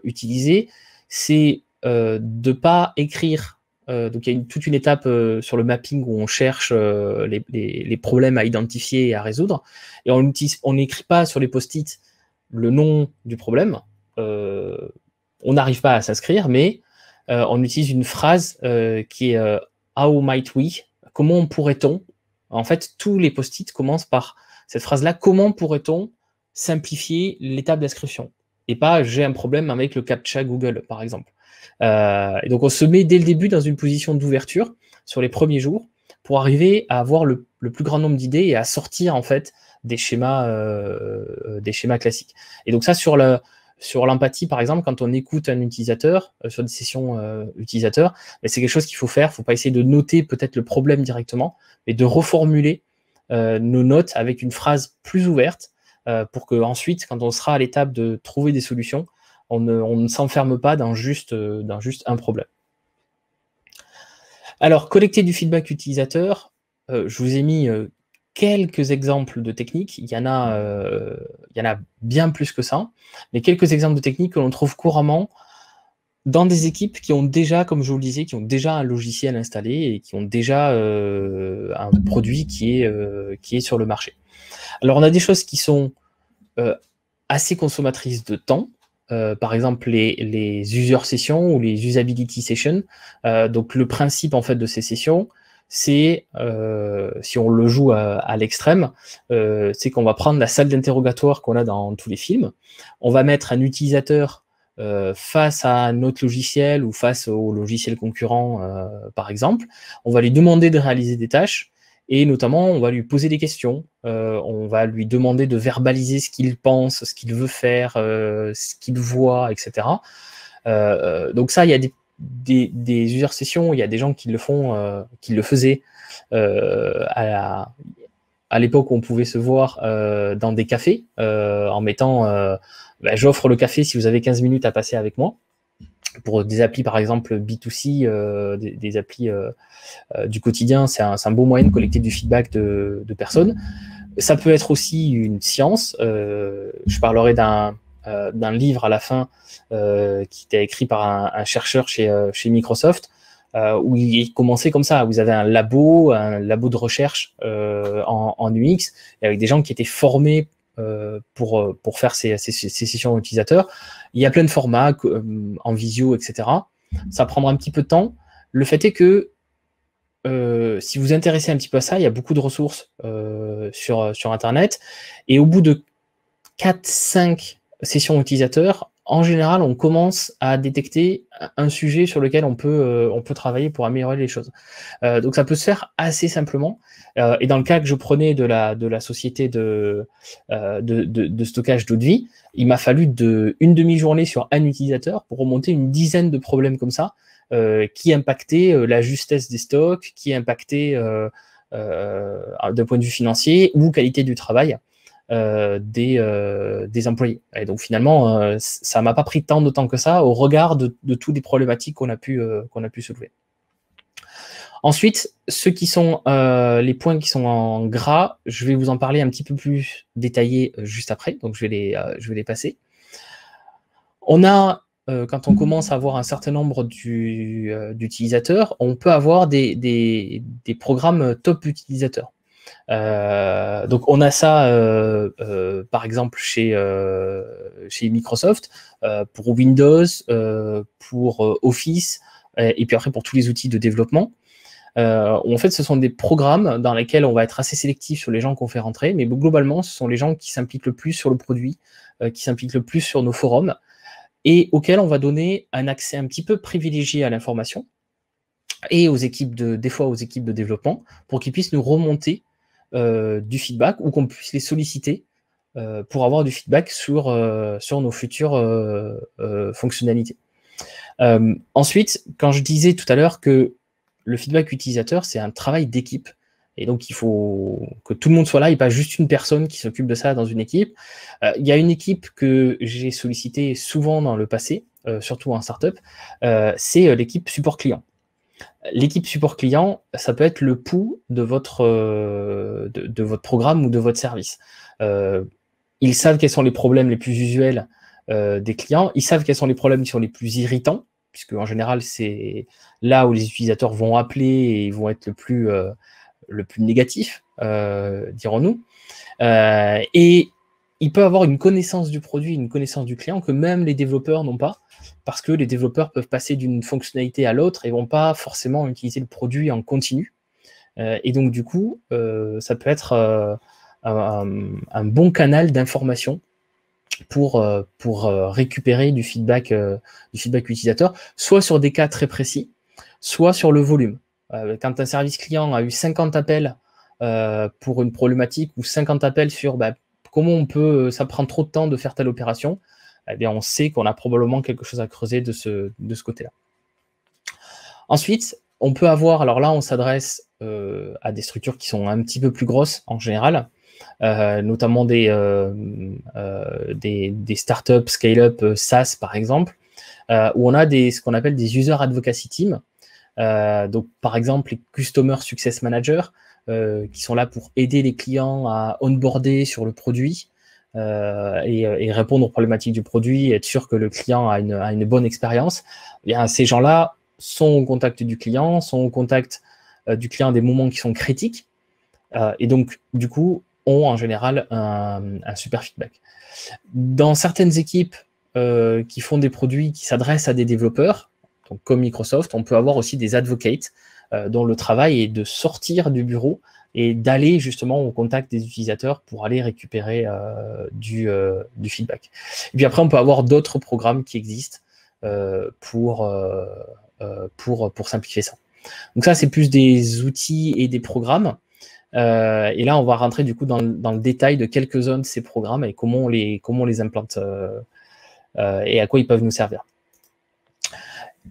utilisée, c'est de ne pas écrire. Donc il y a toute une étape sur le mapping où on cherche les problèmes à identifier et à résoudre. Et on n'écrit pas sur les post-it le nom du problème. On n'arrive pas à s'inscrire, mais on utilise une phrase qui est How might we? Comment pourrait-on? En fait, tous les post-it commencent par cette phrase-là. Comment pourrait-on simplifier l'étape d'inscription? Et pas j'ai un problème avec le CAPTCHA Google, par exemple. Et donc, on se met dès le début dans une position d'ouverture sur les premiers jours pour arriver à avoir le plus grand nombre d'idées et à sortir en fait des schémas classiques. Et donc ça, sur l'empathie, par exemple, quand on écoute un utilisateur sur des sessions utilisateurs, c'est quelque chose qu'il faut faire. Il ne faut pas essayer de noter peut-être le problème directement, mais de reformuler nos notes avec une phrase plus ouverte pour que ensuite, quand on sera à l'étape de trouver des solutions, on ne s'enferme pas dans juste un problème. Alors, collecter du feedback utilisateur, je vous ai mis quelques exemples de techniques. Il y en a bien plus que ça, mais quelques exemples de techniques que l'on trouve couramment dans des équipes qui ont déjà, comme je vous le disais, qui ont déjà un logiciel installé et qui ont déjà un produit qui est sur le marché. Alors, on a des choses qui sont assez consommatrices de temps. Par exemple, les user sessions ou les usability sessions. Donc, le principe en fait de ces sessions, c'est, si on le joue à l'extrême, c'est qu'on va prendre la salle d'interrogatoire qu'on a dans tous les films, on va mettre un utilisateur face à notre logiciel ou face au logiciel concurrent, par exemple, on va lui demander de réaliser des tâches et notamment on va lui poser des questions, on va lui demander de verbaliser ce qu'il pense, ce qu'il veut faire, ce qu'il voit, etc. Donc ça, il y a des user sessions, il y a des gens qui le font, qui le faisaient à l'époque où on pouvait se voir dans des cafés, en mettant j'offre le café si vous avez 15 minutes à passer avec moi, pour des applis par exemple B2C, des applis du quotidien. C'est un beau moyen de collecter du feedback de personnes. Ça peut être aussi une science. Je parlerai d'un livre à la fin qui était écrit par un chercheur chez Microsoft, où il commençait comme ça. Vous avez un labo de recherche en UX, et avec des gens qui étaient formés pour faire ces sessions utilisateurs. Il y a plein de formats en visio, etc. Ça prendra un petit peu de temps. Le fait est que si vous vous intéressez un petit peu à ça, il y a beaucoup de ressources sur Internet. Et au bout de 4-5 sessions utilisateurs, en général, on commence à détecter un sujet sur lequel on peut travailler pour améliorer les choses. Donc ça peut se faire assez simplement. Et dans le cas que je prenais de la société de stockage d'eau de vie, il m'a fallu une demi-journée sur un utilisateur pour remonter une dizaine de problèmes comme ça, qui impactaient la justesse des stocks, qui impactaient d'un point de vue financier ou qualité du travail des employés. Et donc finalement, ça m'a pas pris tant de temps que ça au regard de toutes les problématiques qu'on a pu soulever. Ensuite, ceux qui sont les points qui sont en gras, je vais vous en parler un petit peu plus détaillé juste après, donc je vais les passer. On a, quand on commence à avoir un certain nombre d'utilisateurs, on peut avoir des programmes top utilisateurs. Donc on a ça par exemple chez Microsoft, pour Windows, pour Office, et puis après pour tous les outils de développement. En fait, ce sont des programmes dans lesquels on va être assez sélectif sur les gens qu'on fait rentrer, mais globalement, ce sont les gens qui s'impliquent le plus sur le produit, qui s'impliquent le plus sur nos forums, et auxquels on va donner un accès un petit peu privilégié à l'information, et des fois aux équipes de développement, pour qu'ils puissent nous remonter du feedback, ou qu'on puisse les solliciter pour avoir du feedback sur nos futures fonctionnalités. Ensuite, quand je disais tout à l'heure que le feedback utilisateur, c'est un travail d'équipe, et donc il faut que tout le monde soit là, et pas juste une personne qui s'occupe de ça dans une équipe. Il y a une équipe que j'ai sollicitée souvent dans le passé, surtout en startup, c'est l'équipe support client. L'équipe support client, ça peut être le pouls de votre programme ou de votre service. Ils savent quels sont les problèmes les plus usuels des clients, ils savent quels sont les problèmes qui sont les plus irritants, puisque en général, c'est là où les utilisateurs vont appeler et vont être le plus négatif, dirons-nous. Et il peut avoir une connaissance du produit, une connaissance du client que même les développeurs n'ont pas, parce que les développeurs peuvent passer d'une fonctionnalité à l'autre et vont pas forcément utiliser le produit en continu. Et donc, du coup, ça peut être un bon canal d'information pour récupérer du feedback utilisateur, soit sur des cas très précis, soit sur le volume. Quand un service client a eu 50 appels pour une problématique, ou 50 appels sur comment ça prend trop de temps de faire telle opération, eh bien on sait qu'on a probablement quelque chose à creuser de ce côté-là. Ensuite, on peut avoir, alors là on s'adresse à des structures qui sont un petit peu plus grosses en général, notamment des startups, scale-up, SaaS par exemple, où on a ce qu'on appelle des user advocacy teams. Donc par exemple les Customer Success Managers, qui sont là pour aider les clients à onboarder sur le produit, et répondre aux problématiques du produit, et être sûr que le client a une bonne expérience. Eh bien, ces gens-là sont au contact du client, sont au contact du client à des moments qui sont critiques, et donc du coup ont en général un super feedback. Dans certaines équipes qui font des produits qui s'adressent à des développeurs, donc comme Microsoft, on peut avoir aussi des advocates dont le travail est de sortir du bureau et d'aller justement au contact des utilisateurs pour aller récupérer du feedback. Et puis après, on peut avoir d'autres programmes qui existent pour simplifier ça. Donc ça, c'est plus des outils et des programmes. Et là, on va rentrer du coup dans le détail de quelques-uns de ces programmes et comment on les implante et à quoi ils peuvent nous servir.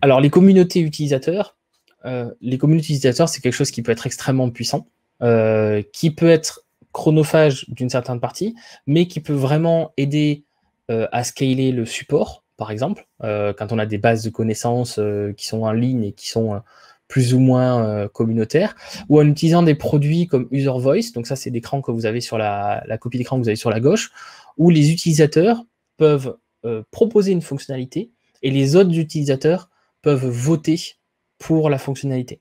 Alors, les communautés utilisateurs, c'est quelque chose qui peut être extrêmement puissant, qui peut être chronophage d'une certaine partie, mais qui peut vraiment aider à scaler le support, par exemple, quand on a des bases de connaissances qui sont en ligne et qui sont plus ou moins communautaires, ou en utilisant des produits comme User Voice, donc ça c'est l'écran que vous avez sur la copie d'écran que vous avez sur la gauche, où les utilisateurs peuvent proposer une fonctionnalité et les autres utilisateurs peuvent voter pour la fonctionnalité.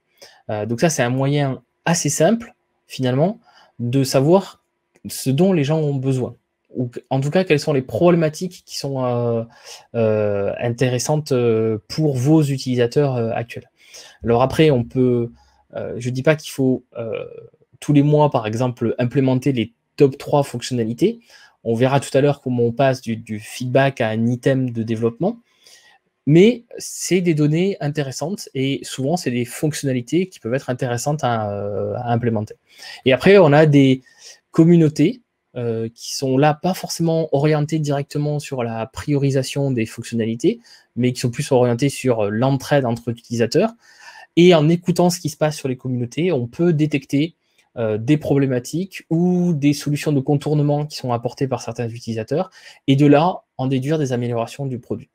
Donc ça, c'est un moyen assez simple, finalement, de savoir ce dont les gens ont besoin. Ou en tout cas, quelles sont les problématiques qui sont intéressantes pour vos utilisateurs actuels. Alors après, on peut, je ne dis pas qu'il faut tous les mois, par exemple, implémenter les top 3 fonctionnalités. On verra tout à l'heure comment on passe du feedback à un item de développement. Mais c'est des données intéressantes et souvent, c'est des fonctionnalités qui peuvent être intéressantes à implémenter. Et après, on a des communautés qui sont là, pas forcément orientées directement sur la priorisation des fonctionnalités, mais qui sont plus orientées sur l'entraide entre utilisateurs. Et en écoutant ce qui se passe sur les communautés, on peut détecter des problématiques ou des solutions de contournement qui sont apportées par certains utilisateurs, et de là, en déduire des améliorations du produit.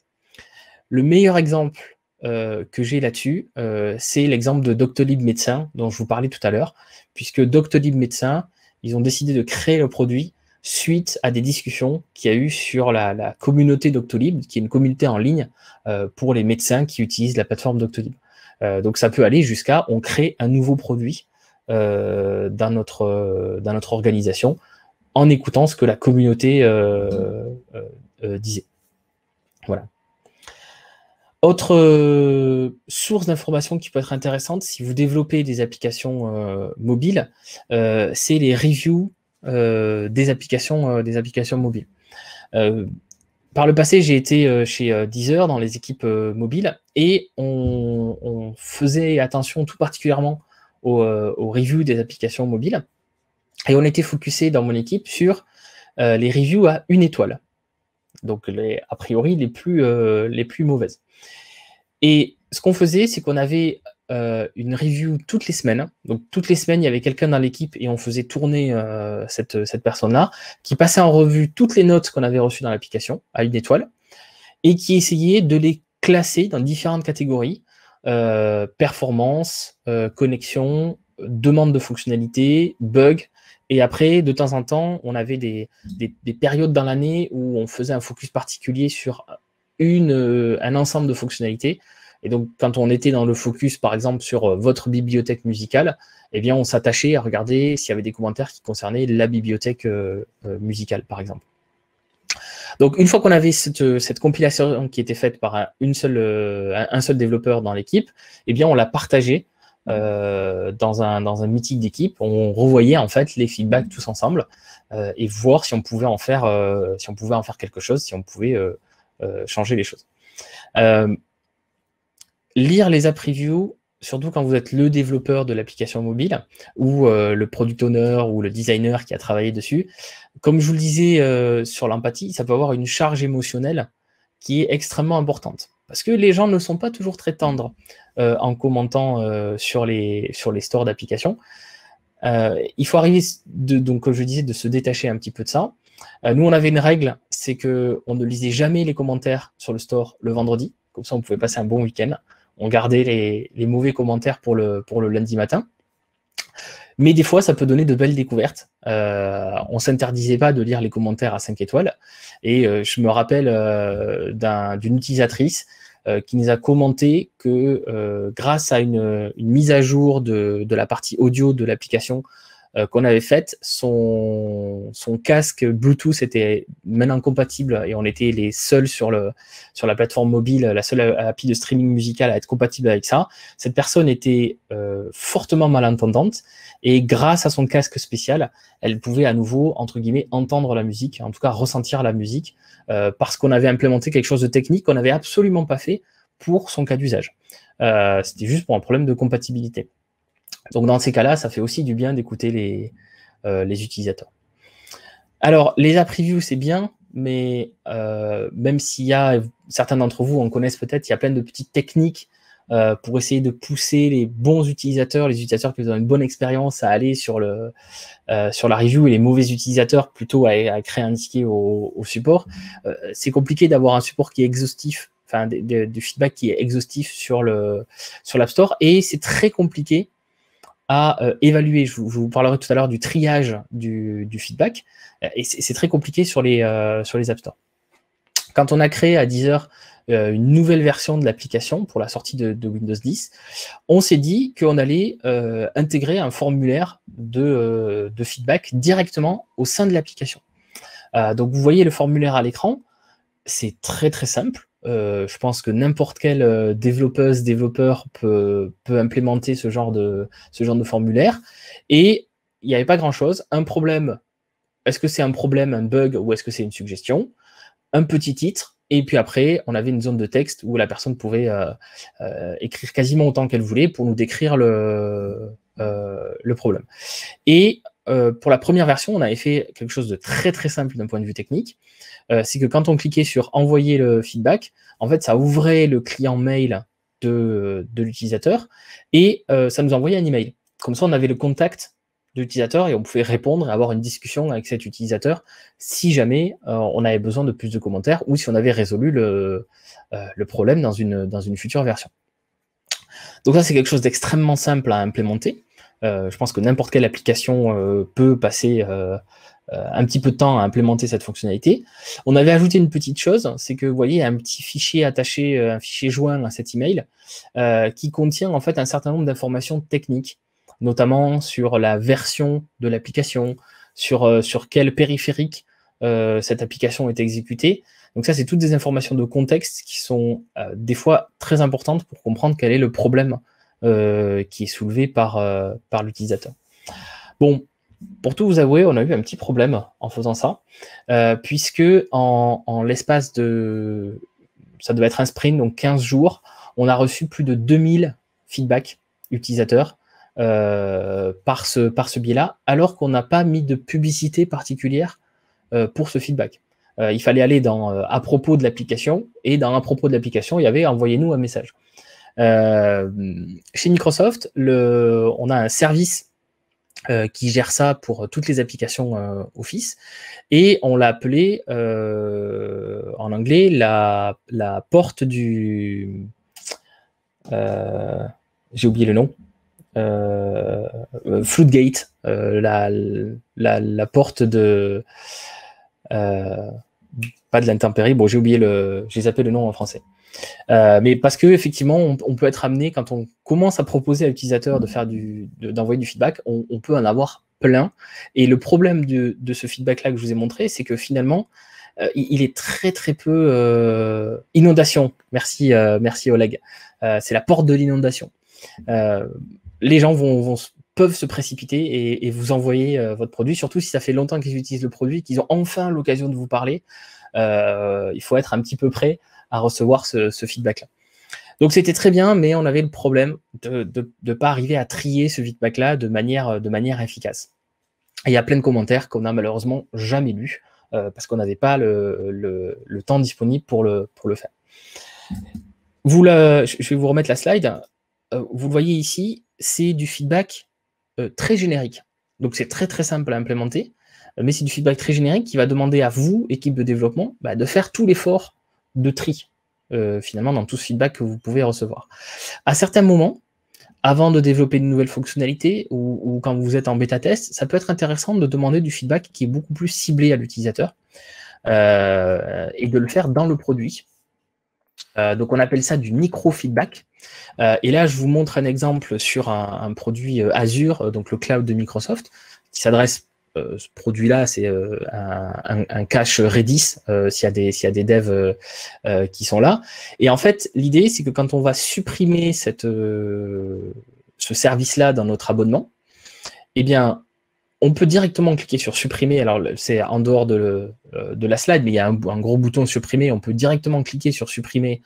Le meilleur exemple que j'ai là-dessus, c'est l'exemple de Doctolib Médecin, dont je vous parlais tout à l'heure, puisque Doctolib Médecin, ils ont décidé de créer le produit suite à des discussions qu'il y a eu sur la communauté Doctolib, qui est une communauté en ligne pour les médecins qui utilisent la plateforme Doctolib. Donc ça peut aller jusqu'à on crée un nouveau produit dans notre organisation en écoutant ce que la communauté disait. Voilà. Autre source d'information qui peut être intéressante si vous développez des applications mobiles, c'est les reviews des applications mobiles. Par le passé, j'ai été chez Deezer dans les équipes mobiles et on faisait attention tout particulièrement aux reviews des applications mobiles. Et on était focusé dans mon équipe sur les reviews à 1 étoile. Donc, a priori, les plus mauvaises. Et ce qu'on faisait, c'est qu'on avait une review toutes les semaines. Donc, toutes les semaines, il y avait quelqu'un dans l'équipe et on faisait tourner cette personne-là qui passait en revue toutes les notes qu'on avait reçues dans l'application à 1 étoile et qui essayait de les classer dans différentes catégories. Performance, connexion, demande de fonctionnalité, bug. Et après, de temps en temps, on avait des périodes dans l'année où on faisait un focus particulier sur un ensemble de fonctionnalités. Et donc, quand on était dans le focus, par exemple, sur votre bibliothèque musicale, eh bien, on s'attachait à regarder s'il y avait des commentaires qui concernaient la bibliothèque musicale, par exemple. Donc, une fois qu'on avait cette compilation qui était faite par un seul développeur dans l'équipe, eh bien, on l'a partagée dans un meeting d'équipe. On revoyait en fait les feedbacks tous ensemble et voir si on pouvait en faire quelque chose, si on pouvait changer les choses. Lire les app reviews, surtout quand vous êtes le développeur de l'application mobile ou le product owner ou le designer qui a travaillé dessus. Comme je vous le disais sur l'empathie, ça peut avoir une charge émotionnelle qui est extrêmement importante. Parce que les gens ne sont pas toujours très tendres en commentant sur les stores d'applications. Il faut arriver, donc comme je disais, de se détacher un petit peu de ça. Nous, on avait une règle, c'est qu'on ne lisait jamais les commentaires sur le store le vendredi. Comme ça, on pouvait passer un bon week-end. On gardait les mauvais commentaires pour le lundi matin. Mais des fois, ça peut donner de belles découvertes. On ne s'interdisait pas de lire les commentaires à 5 étoiles. Et je me rappelle d'une utilisatrice qui nous a commenté que grâce à une mise à jour de la partie audio de l'application qu'on avait faite, son casque Bluetooth était maintenant compatible et on était les seuls sur la plateforme mobile, la seule appli de streaming musical à être compatible avec ça. Cette personne était fortement malentendante et grâce à son casque spécial, elle pouvait à nouveau, entre guillemets, entendre la musique, en tout cas ressentir la musique, parce qu'on avait implémenté quelque chose de technique qu'on n'avait absolument pas fait pour son cas d'usage. C'était juste pour un problème de compatibilité. Donc dans ces cas-là, ça fait aussi du bien d'écouter les utilisateurs. Alors, les app reviews, c'est bien, mais même s'il y a, certains d'entre vous en connaissent peut-être, il y a plein de petites techniques pour essayer de pousser les bons utilisateurs, les utilisateurs qui ont une bonne expérience à aller sur la review et les mauvais utilisateurs plutôt à créer un ticket au support. C'est compliqué d'avoir un support qui est exhaustif, enfin du feedback qui est exhaustif sur l'App Store, et c'est très compliqué à évaluer. Je vous parlerai tout à l'heure du triage du feedback, et c'est très compliqué sur les App Store. Quand on a créé à Deezer une nouvelle version de l'application pour la sortie de Windows 10, on s'est dit qu'on allait intégrer un formulaire de feedback directement au sein de l'application. Donc vous voyez le formulaire à l'écran, c'est très très simple. Je pense que n'importe quel développeur peut implémenter ce genre de formulaire. Et il n'y avait pas grand-chose. Un problème, est-ce que c'est un problème, un bug, ou est-ce que c'est une suggestion? Un petit titre, et puis après, on avait une zone de texte où la personne pouvait écrire quasiment autant qu'elle voulait pour nous décrire le problème. Et pour la première version, on avait fait quelque chose de très très simple d'un point de vue technique. C'est que quand on cliquait sur envoyer le feedback, en fait, ça ouvrait le client mail de l'utilisateur et ça nous envoyait un email. Comme ça, on avait le contact de l'utilisateur et on pouvait répondre et avoir une discussion avec cet utilisateur si jamais on avait besoin de plus de commentaires ou si on avait résolu le problème dans une future version. Donc ça, c'est quelque chose d'extrêmement simple à implémenter. Je pense que n'importe quelle application peut passer un petit peu de temps à implémenter cette fonctionnalité. On avait ajouté une petite chose, c'est que vous voyez un petit fichier attaché, un fichier joint à cet email qui contient en fait un certain nombre d'informations techniques, notamment sur la version de l'application, sur quel périphérique cette application est exécutée. Donc ça, c'est toutes des informations de contexte qui sont des fois très importantes pour comprendre quel est le problème qui est soulevé par l'utilisateur. Bon, pour tout vous avouer, on a eu un petit problème en faisant ça, puisque en l'espace de, ça devait être un sprint, donc 15 jours, on a reçu plus de 2000 feedbacks utilisateurs par ce biais-là, alors qu'on n'a pas mis de publicité particulière pour ce feedback. Il fallait aller dans à propos de l'application, et dans à propos de l'application, il y avait envoyez-nous un message. Chez Microsoft, on a un service qui gère ça pour toutes les applications Office, et on l'a appelé en anglais la porte du... j'ai oublié le nom. Floodgate, la porte de... pas de l'intempérie, bon j'ai oublié j'ai zappé le nom en français. Mais parce que effectivement, on peut être amené, quand on commence à proposer à l'utilisateur d'envoyer du feedback, on peut en avoir plein. Et le problème de ce feedback-là que je vous ai montré, c'est que finalement, il est très très peu inondation. Merci Oleg. C'est la porte de l'inondation. Les gens peuvent se précipiter et vous envoyer votre produit, surtout si ça fait longtemps qu'ils utilisent le produit, qu'ils ont enfin l'occasion de vous parler. Il faut être un petit peu prêt à recevoir ce feedback-là. Donc c'était très bien, mais on avait le problème de ne pas arriver à trier ce feedback-là de manière efficace. Et il y a plein de commentaires qu'on n'a malheureusement jamais lus, parce qu'on n'avait pas le temps disponible pour le faire. Je vais vous remettre la slide. Vous le voyez ici, c'est du feedback très générique. Donc c'est très très simple à implémenter, mais c'est du feedback très générique qui va demander à vous, équipe de développement, de faire tout l'effort de tri, finalement, dans tout ce feedback que vous pouvez recevoir. À certains moments, avant de développer une nouvelle fonctionnalité ou quand vous êtes en bêta-test, ça peut être intéressant de demander du feedback qui est beaucoup plus ciblé à l'utilisateur et de le faire dans le produit. Donc, on appelle ça du micro-feedback. Et là, je vous montre un exemple sur un produit Azure, donc le cloud de Microsoft, qui s'adresse... ce produit-là, c'est un cache Redis, s'il y a des devs qui sont là. Et en fait, l'idée, c'est que quand on va supprimer ce service-là dans notre abonnement, eh bien, on peut directement cliquer sur supprimer. Alors, c'est en dehors de la slide, mais il y a un gros bouton supprimer. On peut directement cliquer sur supprimer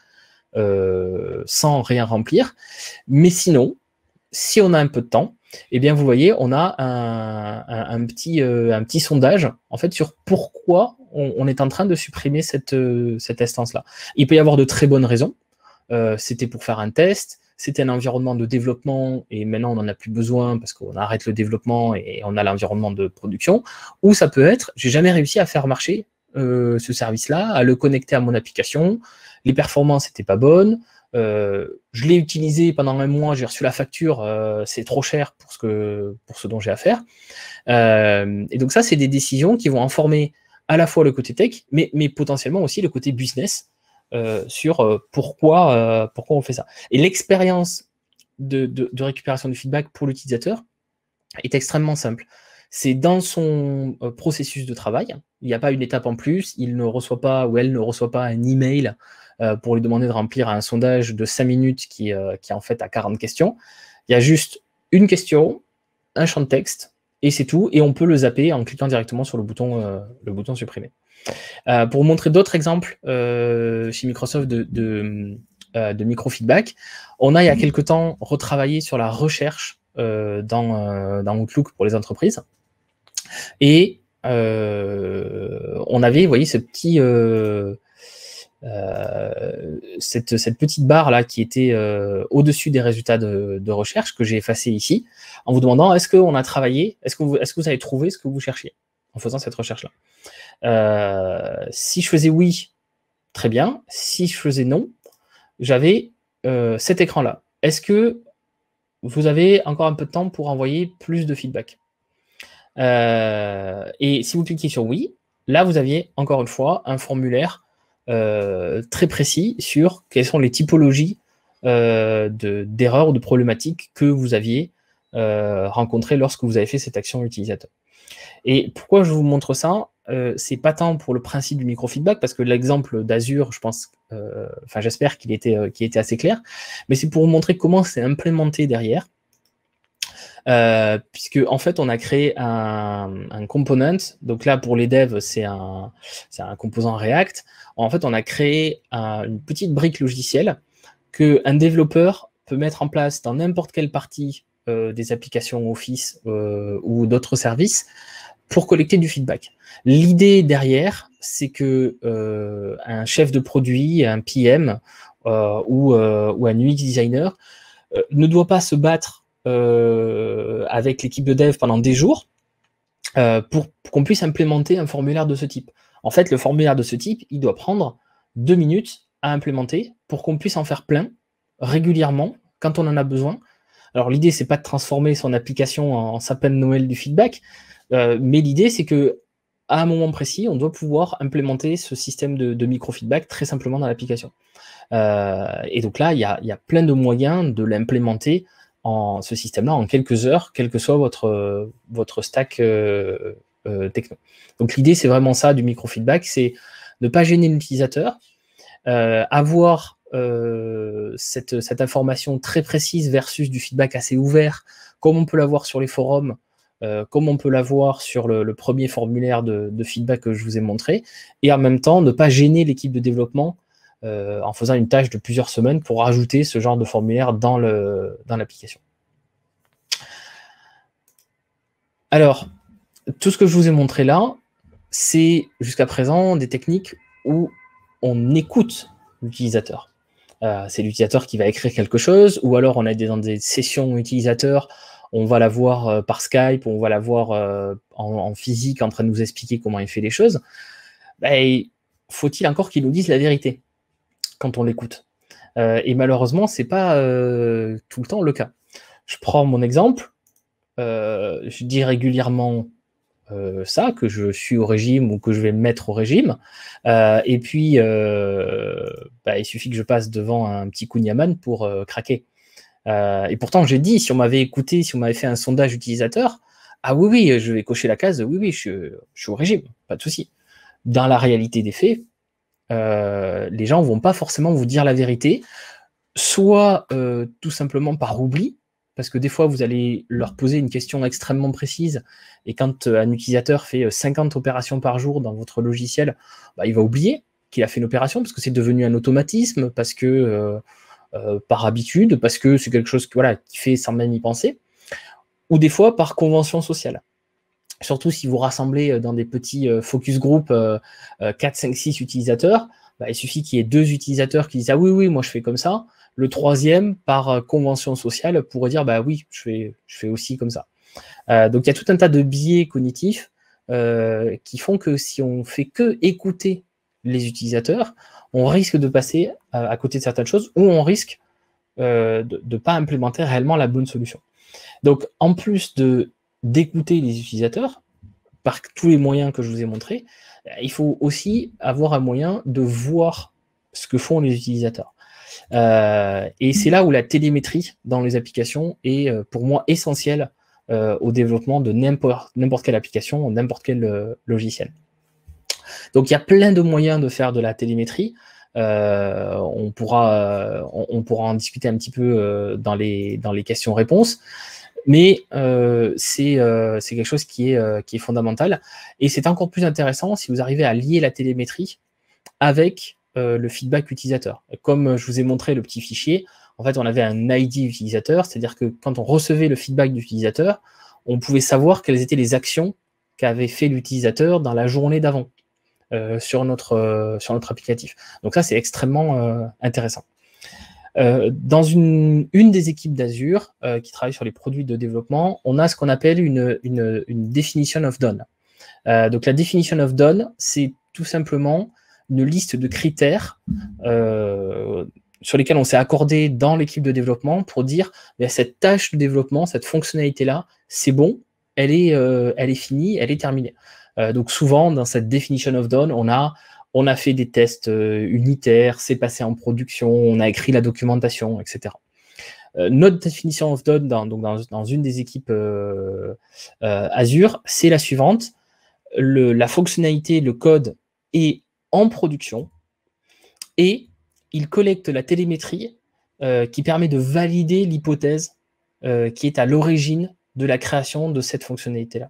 sans rien remplir. Mais sinon, si on a un peu de temps, eh bien, vous voyez, on a un petit sondage, en fait, sur pourquoi on est en train de supprimer cette instance-là. Il peut y avoir de très bonnes raisons. C'était pour faire un test, c'était un environnement de développement, et maintenant on n'en a plus besoin parce qu'on arrête le développement et on a l'environnement de production. Ou ça peut être, j'ai jamais réussi à faire marcher ce service-là, à le connecter à mon application, les performances n'étaient pas bonnes, je l'ai utilisé pendant un mois, j'ai reçu la facture, c'est trop cher pour ce dont j'ai à faire. Et donc ça, c'est des décisions qui vont informer à la fois le côté tech, mais potentiellement aussi le côté business sur pourquoi on fait ça. Et l'expérience de récupération du feedback pour l'utilisateur est extrêmement simple. C'est dans son processus de travail, il n'y a pas une étape en plus, il ne reçoit pas ou elle ne reçoit pas un email pour lui demander de remplir un sondage de 5 minutes qui en fait a 40 questions. Il y a juste une question, un champ de texte, et c'est tout, et on peut le zapper en cliquant directement sur le bouton supprimer. Pour vous montrer d'autres exemples chez Microsoft de microfeedback, on a il y a quelque temps retravaillé sur la recherche dans Outlook pour les entreprises. Et on avait, vous voyez, cette petite barre là qui était au-dessus des résultats de recherche que j'ai effacé ici, en vous demandant est-ce qu'on a travaillé, est-ce que vous avez trouvé ce que vous cherchiez en faisant cette recherche-là. Si je faisais oui, très bien. Si je faisais non, j'avais cet écran-là. Est-ce que vous avez encore un peu de temps pour envoyer plus de feedback? Et si vous cliquez sur oui, là vous aviez encore une fois un formulaire très précis sur quelles sont les typologies d'erreurs ou de problématiques que vous aviez rencontrées lorsque vous avez fait cette action utilisateur. Et pourquoi je vous montre ça? C'est pas tant pour le principe du microfeedback, parce que l'exemple d'Azure, je pense, j'espère qu'il était assez clair, mais c'est pour vous montrer comment c'est implémenté derrière. Puisque en fait on a créé un component, donc là pour les devs c'est un composant React. En fait on a créé une petite brique logicielle qu'un développeur peut mettre en place dans n'importe quelle partie des applications Office ou d'autres services pour collecter du feedback. L'idée derrière, c'est que un chef de produit, un PM ou un UX designer ne doit pas se battre avec l'équipe de dev pendant des jours pour qu'on puisse implémenter un formulaire de ce type. En fait, le formulaire de ce type, il doit prendre 2 minutes à implémenter pour qu'on puisse en faire plein régulièrement quand on en a besoin. Alors l'idée, c'est pas de transformer son application en sapin de Noël du feedback, mais l'idée, c'est que à un moment précis, on doit pouvoir implémenter ce système de micro-feedback très simplement dans l'application. Et donc là, il y a plein de moyens de l'implémenter ce système-là en quelques heures, quel que soit votre stack techno. Donc l'idée, c'est vraiment ça du micro-feedback, c'est ne pas gêner l'utilisateur, avoir cette information très précise versus du feedback assez ouvert, comme on peut l'avoir sur les forums, comme on peut l'avoir sur le premier formulaire de feedback que je vous ai montré, et en même temps, ne pas gêner l'équipe de développement en faisant une tâche de plusieurs semaines pour rajouter ce genre de formulaire dans l'application. Alors, tout ce que je vous ai montré là, c'est jusqu'à présent des techniques où on écoute l'utilisateur. C'est l'utilisateur qui va écrire quelque chose, ou alors on est dans des sessions utilisateurs, on va la voir par Skype, on va la voir en physique en train de nous expliquer comment il fait les choses. Faut-il encore qu'il nous dise la vérité quand on l'écoute? Et malheureusement, c'est pas tout le temps le cas. Je prends mon exemple, je dis régulièrement ça, que je suis au régime ou que je vais me mettre au régime, et puis il suffit que je passe devant un petit Kunyaman pour craquer. Et pourtant, j'ai dit, si on m'avait écouté, si on m'avait fait un sondage utilisateur, ah oui, je vais cocher la case, oui, je suis au régime, pas de souci. Dans la réalité des faits, les gens vont pas forcément vous dire la vérité, soit tout simplement par oubli, parce que des fois, vous allez leur poser une question extrêmement précise, et quand un utilisateur fait 50 opérations par jour dans votre logiciel, il va oublier qu'il a fait une opération, parce que c'est devenu un automatisme, parce que par habitude, parce que c'est quelque chose qui fait sans même y penser. ou des fois par convention sociale. Surtout si vous rassemblez dans des petits focus group 4, 5, 6 utilisateurs, bah, il suffit qu'il y ait 2 utilisateurs qui disent « Ah oui, oui, moi je fais comme ça ». Le troisième, par convention sociale, pourrait dire « Bah oui, je fais aussi comme ça ». Donc il y a tout un tas de biais cognitifs qui font que si on fait que écouter les utilisateurs, on risque de passer à côté de certaines choses ou on risque de ne pas implémenter réellement la bonne solution. Donc en plus d'écouter les utilisateurs, par tous les moyens que je vous ai montrés, il faut aussi avoir un moyen de voir ce que font les utilisateurs. Et c'est là où la télémétrie dans les applications est pour moi essentielle au développement de n'importe quelle application, n'importe quel logiciel. Donc il y a plein de moyens de faire de la télémétrie. On pourra en discuter un petit peu dans les questions-réponses. Mais c'est quelque chose qui est fondamental. Et c'est encore plus intéressant si vous arrivez à lier la télémétrie avec le feedback utilisateur. Comme je vous ai montré le petit fichier, en fait, on avait un ID utilisateur, c'est-à-dire que quand on recevait le feedback d'utilisateur, on pouvait savoir quelles étaient les actions qu'avait fait l'utilisateur dans la journée d'avant sur notre applicatif. Donc ça, c'est extrêmement intéressant. Dans une des équipes d'Azure qui travaille sur les produits de développement, on a ce qu'on appelle une definition of done. Donc la definition of done, c'est tout simplement une liste de critères sur lesquels on s'est accordé dans l'équipe de développement pour dire cette tâche de développement, cette fonctionnalité-là, c'est bon, elle est finie, elle est terminée. Donc souvent, dans cette definition of done, on a fait des tests unitaires, c'est passé en production, on a écrit la documentation, etc. Notre definition of done dans une des équipes Azure, c'est la suivante. La fonctionnalité, le code est en production et il collecte la télémétrie qui permet de valider l'hypothèse qui est à l'origine de la création de cette fonctionnalité-là.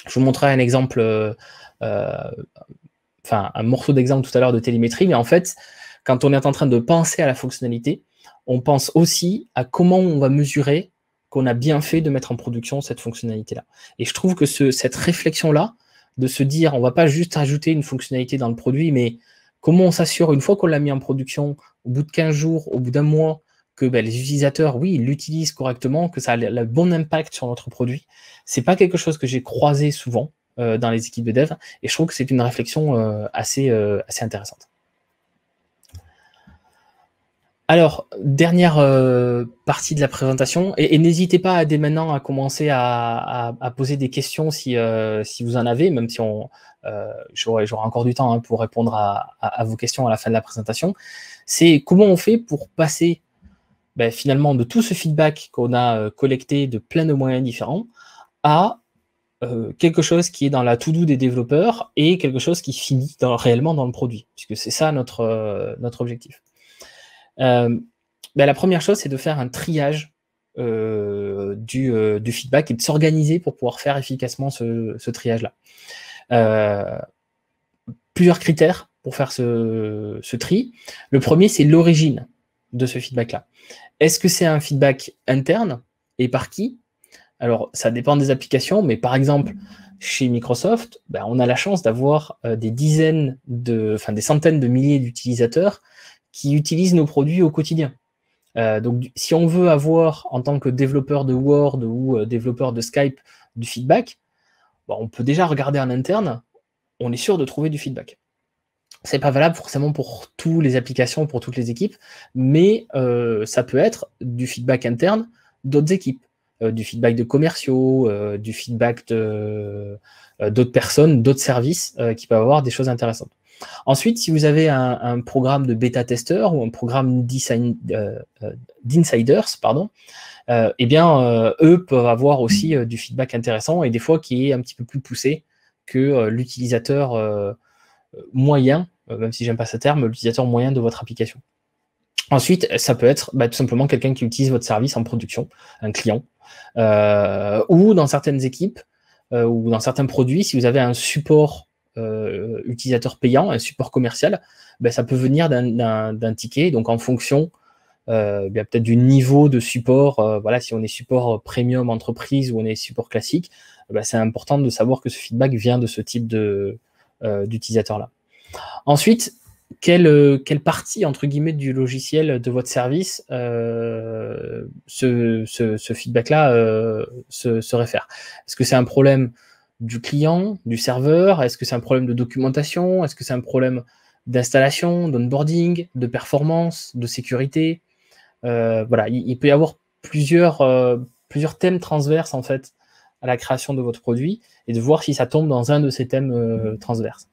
Je vous montrerai un exemple, un morceau d'exemple tout à l'heure de télémétrie, mais en fait, quand on est en train de penser à la fonctionnalité, on pense aussi à comment on va mesurer qu'on a bien fait de mettre en production cette fonctionnalité-là. Et je trouve que cette réflexion-là, de se dire, on ne va pas juste ajouter une fonctionnalité dans le produit, mais comment on s'assure, une fois qu'on l'a mis en production, au bout de 15 jours, au bout d'un mois, que les utilisateurs, oui, ils l'utilisent correctement, que ça a le bon impact sur notre produit. C'est pas quelque chose que j'ai croisé souvent dans les équipes de dev, et je trouve que c'est une réflexion assez intéressante. Alors, dernière partie de la présentation, et n'hésitez pas dès maintenant à commencer à poser des questions si vous en avez, même si j'aurai encore du temps pour répondre à vos questions à la fin de la présentation. C'est comment on fait pour passer finalement de tout ce feedback qu'on a collecté de plein de moyens différents à quelque chose qui est dans la to-do des développeurs et quelque chose qui finit réellement dans le produit, puisque c'est ça notre objectif. La première chose, c'est de faire un triage du feedback et de s'organiser pour pouvoir faire efficacement ce triage-là. Plusieurs critères pour faire ce tri. Le premier, c'est l'origine de ce feedback-là. Est-ce que c'est un feedback interne et par qui? Alors, ça dépend des applications, mais par exemple, chez Microsoft, on a la chance d'avoir des centaines de milliers d'utilisateurs qui utilisent nos produits au quotidien. Donc, si on veut avoir, en tant que développeur de Word ou développeur de Skype, du feedback, on peut déjà regarder en interne, on est sûr de trouver du feedback. C'est pas valable forcément pour toutes les applications, pour toutes les équipes, mais ça peut être du feedback interne d'autres équipes, du feedback de commerciaux, du feedback d'autres personnes, d'autres services qui peuvent avoir des choses intéressantes. Ensuite, si vous avez un programme de bêta-testeur ou un programme d'insiders, eux peuvent avoir aussi du feedback intéressant et des fois qui est un petit peu plus poussé que l'utilisateur moyen, même si j'aime pas ce terme, l'utilisateur moyen de votre application. Ensuite, ça peut être tout simplement quelqu'un qui utilise votre service en production, un client, ou dans certaines équipes ou dans certains produits, si vous avez un support utilisateur payant, un support commercial, ça peut venir d'un ticket. Donc en fonction bien peut-être du niveau de support. Voilà, si on est support premium entreprise ou on est support classique, c'est important de savoir que ce feedback vient de ce type d'utilisateur-là. Ensuite, quelle partie, entre guillemets, du logiciel de votre service ce feedback-là se réfère? Est-ce que c'est un problème du client, du serveur? Est-ce que c'est un problème de documentation? Est-ce que c'est un problème d'installation, d'onboarding, de performance, de sécurité? Voilà, il peut y avoir plusieurs thèmes transverses, en fait, à la création de votre produit, et de voir si ça tombe dans un de ces thèmes transverses.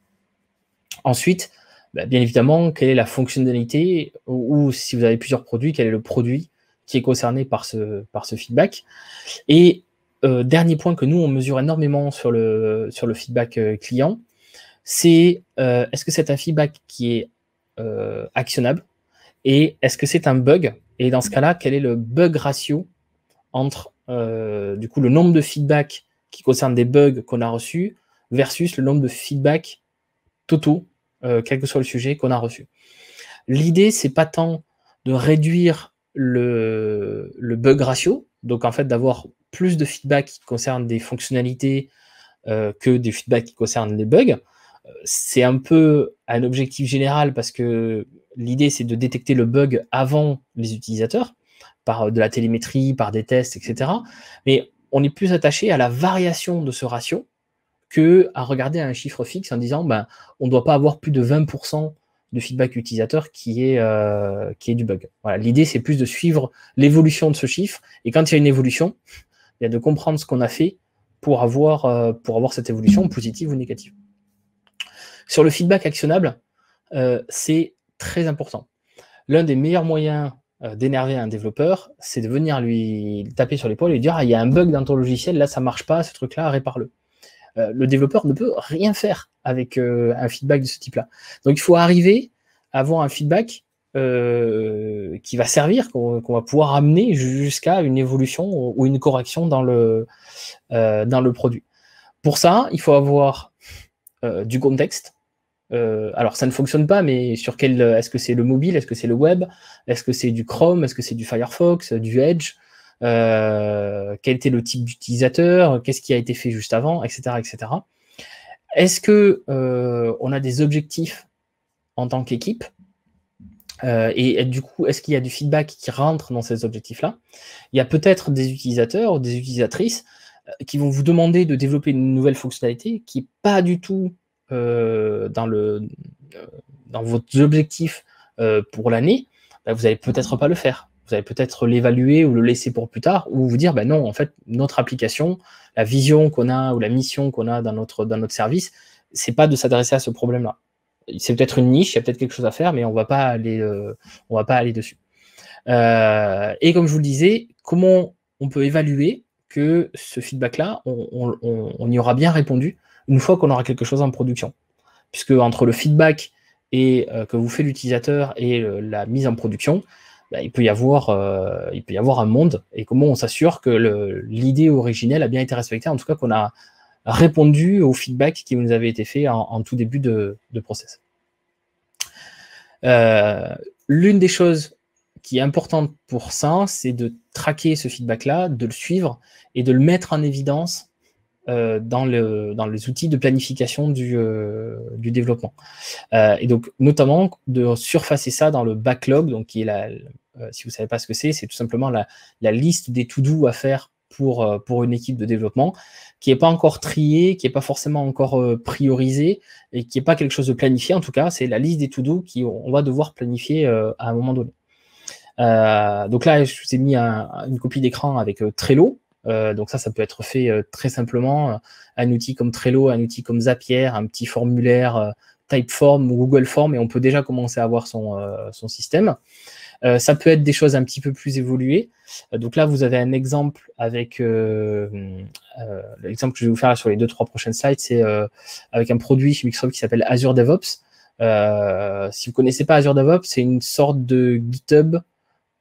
Ensuite, bien évidemment, quelle est la fonctionnalité, ou si vous avez plusieurs produits, quel est le produit qui est concerné par ce feedback. Et dernier point que nous, on mesure énormément sur le feedback client, c'est est-ce que c'est un feedback qui est actionnable, et est-ce que c'est un bug? Et dans ce cas-là, quel est le bug ratio entre du coup le nombre de feedbacks qui concernent des bugs qu'on a reçus versus le nombre de feedbacks totaux, quel que soit le sujet qu'on a reçu. L'idée, c'est pas tant de réduire le bug ratio, donc en fait d'avoir plus de feedbacks qui concernent des fonctionnalités que des feedbacks qui concernent les bugs. C'est un peu un objectif général parce que l'idée, c'est de détecter le bug avant les utilisateurs, par de la télémétrie, par des tests, etc. Mais on est plus attaché à la variation de ce ratio que à regarder un chiffre fixe en disant on ne doit pas avoir plus de 20% de feedback utilisateur qui est du bug. Voilà, l'idée, c'est plus de suivre l'évolution de ce chiffre, et quand il y a une évolution, il y a de comprendre ce qu'on a fait pour avoir cette évolution positive ou négative. Sur le feedback actionnable, c'est très important. L'un des meilleurs moyens d'énerver un développeur, c'est de venir lui taper sur l'épaule et lui dire il y a un bug dans ton logiciel, là ça marche pas, ce truc-là, répare-le. Le développeur ne peut rien faire avec un feedback de ce type-là. Donc il faut arriver à avoir un feedback qui va servir, qu'on va pouvoir amener jusqu'à une évolution ou une correction dans le produit. Pour ça, il faut avoir du contexte. Alors ça ne fonctionne pas, mais sur quel est-ce que c'est le mobile, est-ce que c'est le web, est-ce que c'est du Chrome, est-ce que c'est du Firefox, du Edge, quel était le type d'utilisateur, qu'est-ce qui a été fait juste avant, etc., etc. Est-ce que on a des objectifs en tant qu'équipe, et du coup, est-ce qu'il y a du feedback qui rentre dans ces objectifs-là? Il y a peut-être des utilisateurs ou des utilisatrices qui vont vous demander de développer une nouvelle fonctionnalité qui n'est pas du tout dans vos objectifs pour l'année. Vous n'allez peut-être pas le faire. Vous allez peut-être l'évaluer ou le laisser pour plus tard, ou vous dire non, en fait, notre application, la vision qu'on a ou la mission qu'on a dans notre service, c'est pas de s'adresser à ce problème-là. C'est peut-être une niche, il y a peut-être quelque chose à faire, mais on va pas aller dessus. Et comme je vous le disais, comment on peut évaluer que ce feedback-là, on y aura bien répondu une fois qu'on aura quelque chose en production. Puisque entre le feedback que vous fait l'utilisateur et la mise en production, il peut y avoir un monde, et comment on s'assure que l'idée originelle a bien été respectée, en tout cas qu'on a répondu au feedback qui nous avait été fait en tout début de process. L'une des choses qui est importante pour ça, c'est de traquer ce feedback-là, de le suivre et de le mettre en évidence dans les outils de planification du développement. Et donc, notamment, de surfacer ça dans le backlog, donc qui est si vous ne savez pas ce que c'est tout simplement la liste des to-do à faire pour une équipe de développement, qui n'est pas encore triée, qui n'est pas forcément encore priorisée, et qui n'est pas quelque chose de planifié. En tout cas, c'est la liste des to-do qu'on va devoir planifier à un moment donné. Donc là, je vous ai mis une copie d'écran avec Trello. Donc ça peut être fait très simplement. Un outil comme Trello, un outil comme Zapier, un petit formulaire Typeform ou Google Form, et on peut déjà commencer à avoir son système. Ça peut être des choses un petit peu plus évoluées. Donc là, vous avez un exemple avec l'exemple que je vais vous faire sur les 2-3 prochaines slides, c'est avec un produit chez Microsoft qui s'appelle Azure DevOps. Si vous ne connaissez pas Azure DevOps, c'est une sorte de GitHub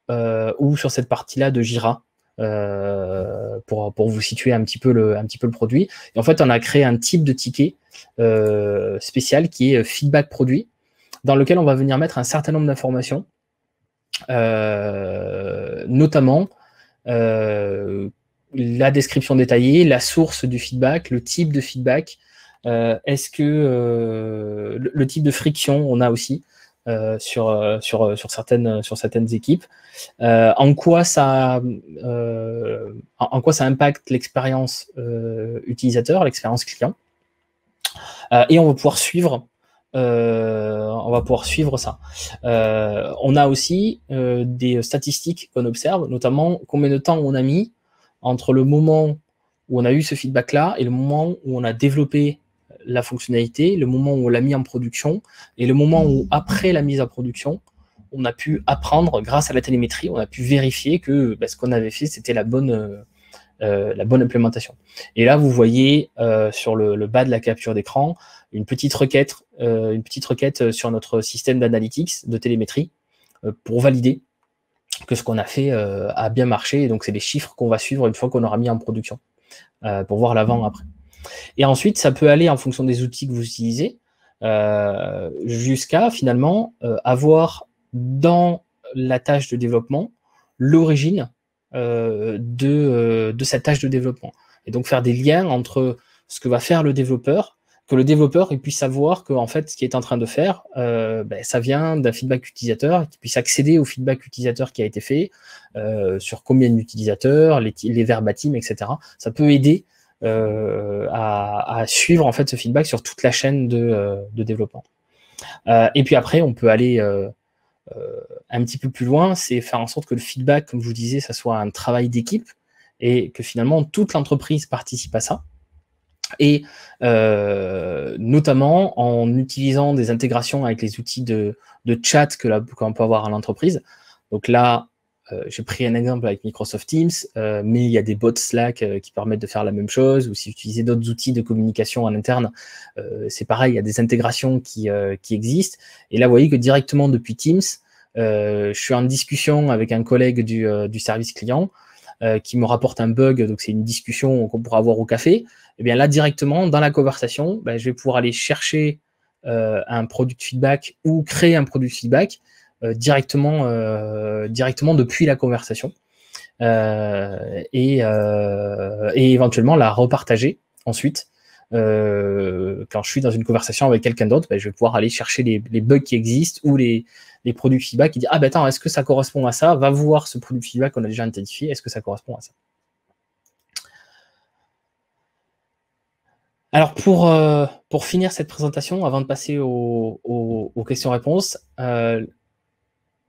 ou sur cette partie-là de Jira. Pour vous situer un petit peu le produit. Et en fait, on a créé un type de ticket spécial qui est feedback produit, dans lequel on va venir mettre un certain nombre d'informations notamment la description détaillée, la source du feedback, le type de feedback, est-ce que le type de friction on a aussi sur certaines équipes, en quoi ça impacte l'expérience utilisateur, l'expérience client, et on va pouvoir suivre ça. On a aussi des statistiques qu'on observe, notamment combien de temps on a mis entre le moment où on a eu ce feedback-là et le moment où on a développé la fonctionnalité, le moment où on l'a mis en production et le moment où, après la mise en production, on a pu apprendre, grâce à la télémétrie, on a pu vérifier que ce qu'on avait fait, c'était la bonne implémentation. Et là, vous voyez sur le bas de la capture d'écran une petite requête sur notre système d'analytics, de télémétrie, pour valider que ce qu'on a fait a bien marché. Et donc, c'est les chiffres qu'on va suivre une fois qu'on aura mis en production, pour voir l'avant-après. Et ensuite, ça peut aller en fonction des outils que vous utilisez, jusqu'à finalement avoir dans la tâche de développement l'origine de cette tâche de développement. Et donc faire des liens entre ce que va faire le développeur, que le développeur puisse savoir que en fait, ce qu'il est en train de faire, ça vient d'un feedback utilisateur, qu'il puisse accéder au feedback utilisateur qui a été fait, sur combien d'utilisateurs, les verbatims, etc. Ça peut aider à suivre en fait ce feedback sur toute la chaîne de développement. Et puis après, on peut aller un petit peu plus loin, c'est faire en sorte que le feedback, comme je vous disais, ça soit un travail d'équipe et que finalement toute l'entreprise participe à ça. Et notamment en utilisant des intégrations avec les outils de chat qu'on peut avoir à l'entreprise. Donc là, j'ai pris un exemple avec Microsoft Teams, mais il y a des bots Slack qui permettent de faire la même chose, ou si vous utilisez d'autres outils de communication en interne, c'est pareil, il y a des intégrations qui existent. Et là, vous voyez que directement depuis Teams, je suis en discussion avec un collègue du service client qui me rapporte un bug, donc c'est une discussion qu'on pourra avoir au café. Et bien là, directement, dans la conversation, je vais pouvoir aller chercher un produit de feedback ou créer un produit de feedback directement depuis la conversation et éventuellement la repartager ensuite quand je suis dans une conversation avec quelqu'un d'autre. Je vais pouvoir aller chercher les bugs qui existent ou les produits de feedback et dire attends, est-ce que ça correspond à ça, va voir ce produit de feedback qu'on a déjà identifié, est-ce que ça correspond à ça. Alors pour finir cette présentation, avant de passer aux questions-réponses,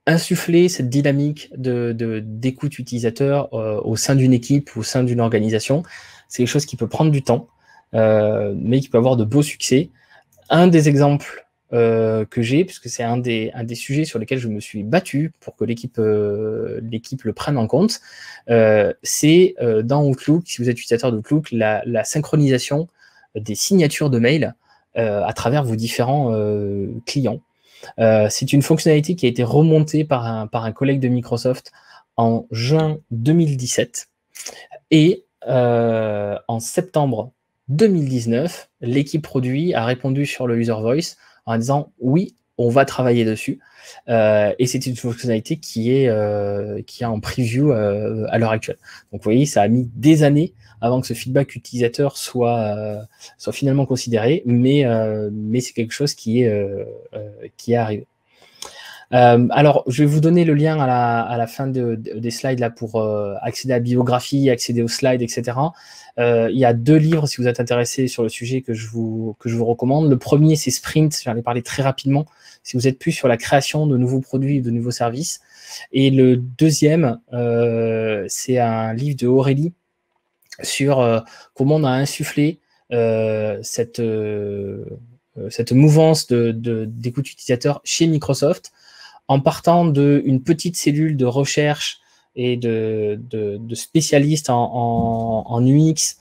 insuffler cette dynamique d'écoute utilisateur au sein d'une équipe, au sein d'une organisation, c'est quelque chose qui peut prendre du temps, mais qui peut avoir de beaux succès. Un des exemples que j'ai, puisque c'est un des sujets sur lesquels je me suis battu pour que l'équipe le prenne en compte, c'est dans Outlook, si vous êtes utilisateur d'Outlook, la synchronisation des signatures de mail à travers vos différents clients. C'est une fonctionnalité qui a été remontée par un collègue de Microsoft en juin 2017 et en septembre 2019, l'équipe produit a répondu sur le user voice en disant oui, on va travailler dessus. Et c'est une fonctionnalité qui est en preview à l'heure actuelle. Donc vous voyez, ça a mis des années avant que ce feedback utilisateur soit finalement considéré, mais c'est quelque chose qui est arrivé. Alors, je vais vous donner le lien à la fin des slides là pour accéder à la biographie, accéder aux slides, etc. Il y a 2 livres si vous êtes intéressé sur le sujet que je vous recommande. Le premier, c'est Sprint, j'en ai parlé très rapidement, si vous êtes plus sur la création de nouveaux produits, de nouveaux services. Et le deuxième, c'est un livre de Aurélie sur comment on a insufflé cette mouvance d'écoute utilisateur chez Microsoft en partant d'une petite cellule de recherche et de spécialistes en UX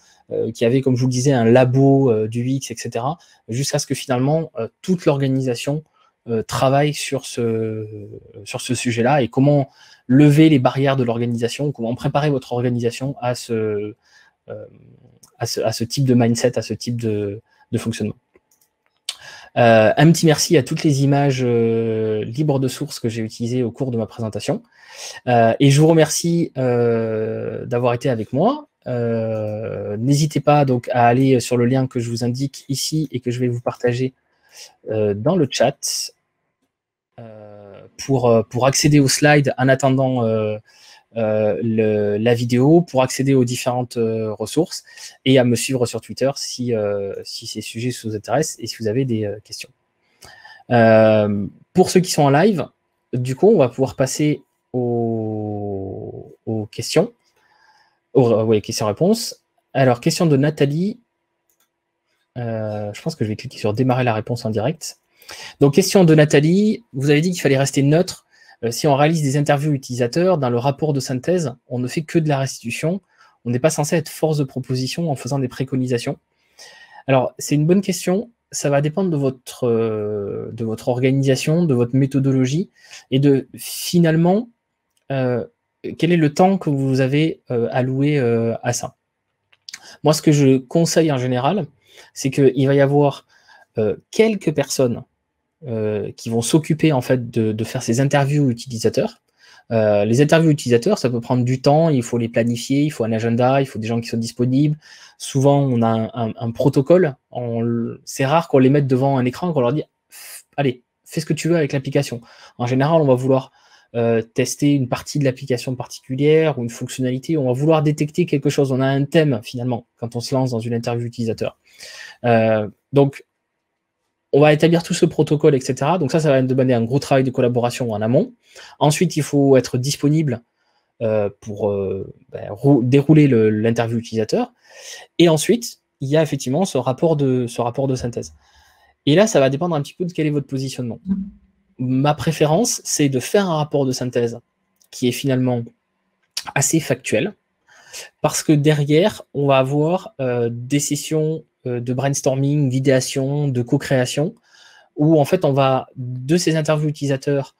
qui avait, comme je vous le disais, un labo du UX, etc., jusqu'à ce que finalement toute l'organisation travaille sur ce sujet-là et comment lever les barrières de l'organisation, comment préparer votre organisation à ce type de mindset, à ce type de fonctionnement. Un petit merci à toutes les images libres de source que j'ai utilisées au cours de ma présentation. Et je vous remercie d'avoir été avec moi. N'hésitez pas donc à aller sur le lien que je vous indique ici et que je vais vous partager dans le chat pour accéder aux slides en attendant la vidéo, pour accéder aux différentes ressources et à me suivre sur Twitter si ces sujets vous intéressent et si vous avez des questions. Pour ceux qui sont en live, du coup, on va pouvoir passer aux questions. Oui, questions-réponses. Alors, question de Nathalie. Je pense que je vais cliquer sur démarrer la réponse en direct. Donc, question de Nathalie. Vous avez dit qu'il fallait rester neutre. Si on réalise des interviews utilisateurs, dans le rapport de synthèse, on ne fait que de la restitution. On n'est pas censé être force de proposition en faisant des préconisations. Alors, c'est une bonne question. Ça va dépendre de votre organisation, de votre méthodologie et de finalement quel est le temps que vous avez alloué à ça. Moi, ce que je conseille en général, c'est qu'il va y avoir quelques personnes qui vont s'occuper en fait de faire ces interviews utilisateurs. Les interviews utilisateurs, ça peut prendre du temps, il faut les planifier, il faut un agenda, il faut des gens qui sont disponibles. Souvent, on a un protocole. C'est rare qu'on les mette devant un écran, qu'on leur dit « Allez, fais ce que tu veux avec l'application ». En général, on va vouloir tester une partie de l'application particulière ou une fonctionnalité. On va vouloir détecter quelque chose. On a un thème, finalement, quand on se lance dans une interview utilisateur. Donc, on va établir tout ce protocole, etc. Donc ça va demander un gros travail de collaboration en amont. Ensuite, il faut être disponible pour dérouler l'interview utilisateur. Et ensuite, il y a effectivement ce rapport de synthèse. Et là, ça va dépendre un petit peu de quel est votre positionnement. Ma préférence, c'est de faire un rapport de synthèse qui est finalement assez factuel, parce que derrière, on va avoir des sessions de brainstorming, d'idéation, de co-création, où en fait on va, de ces interviews utilisateurs,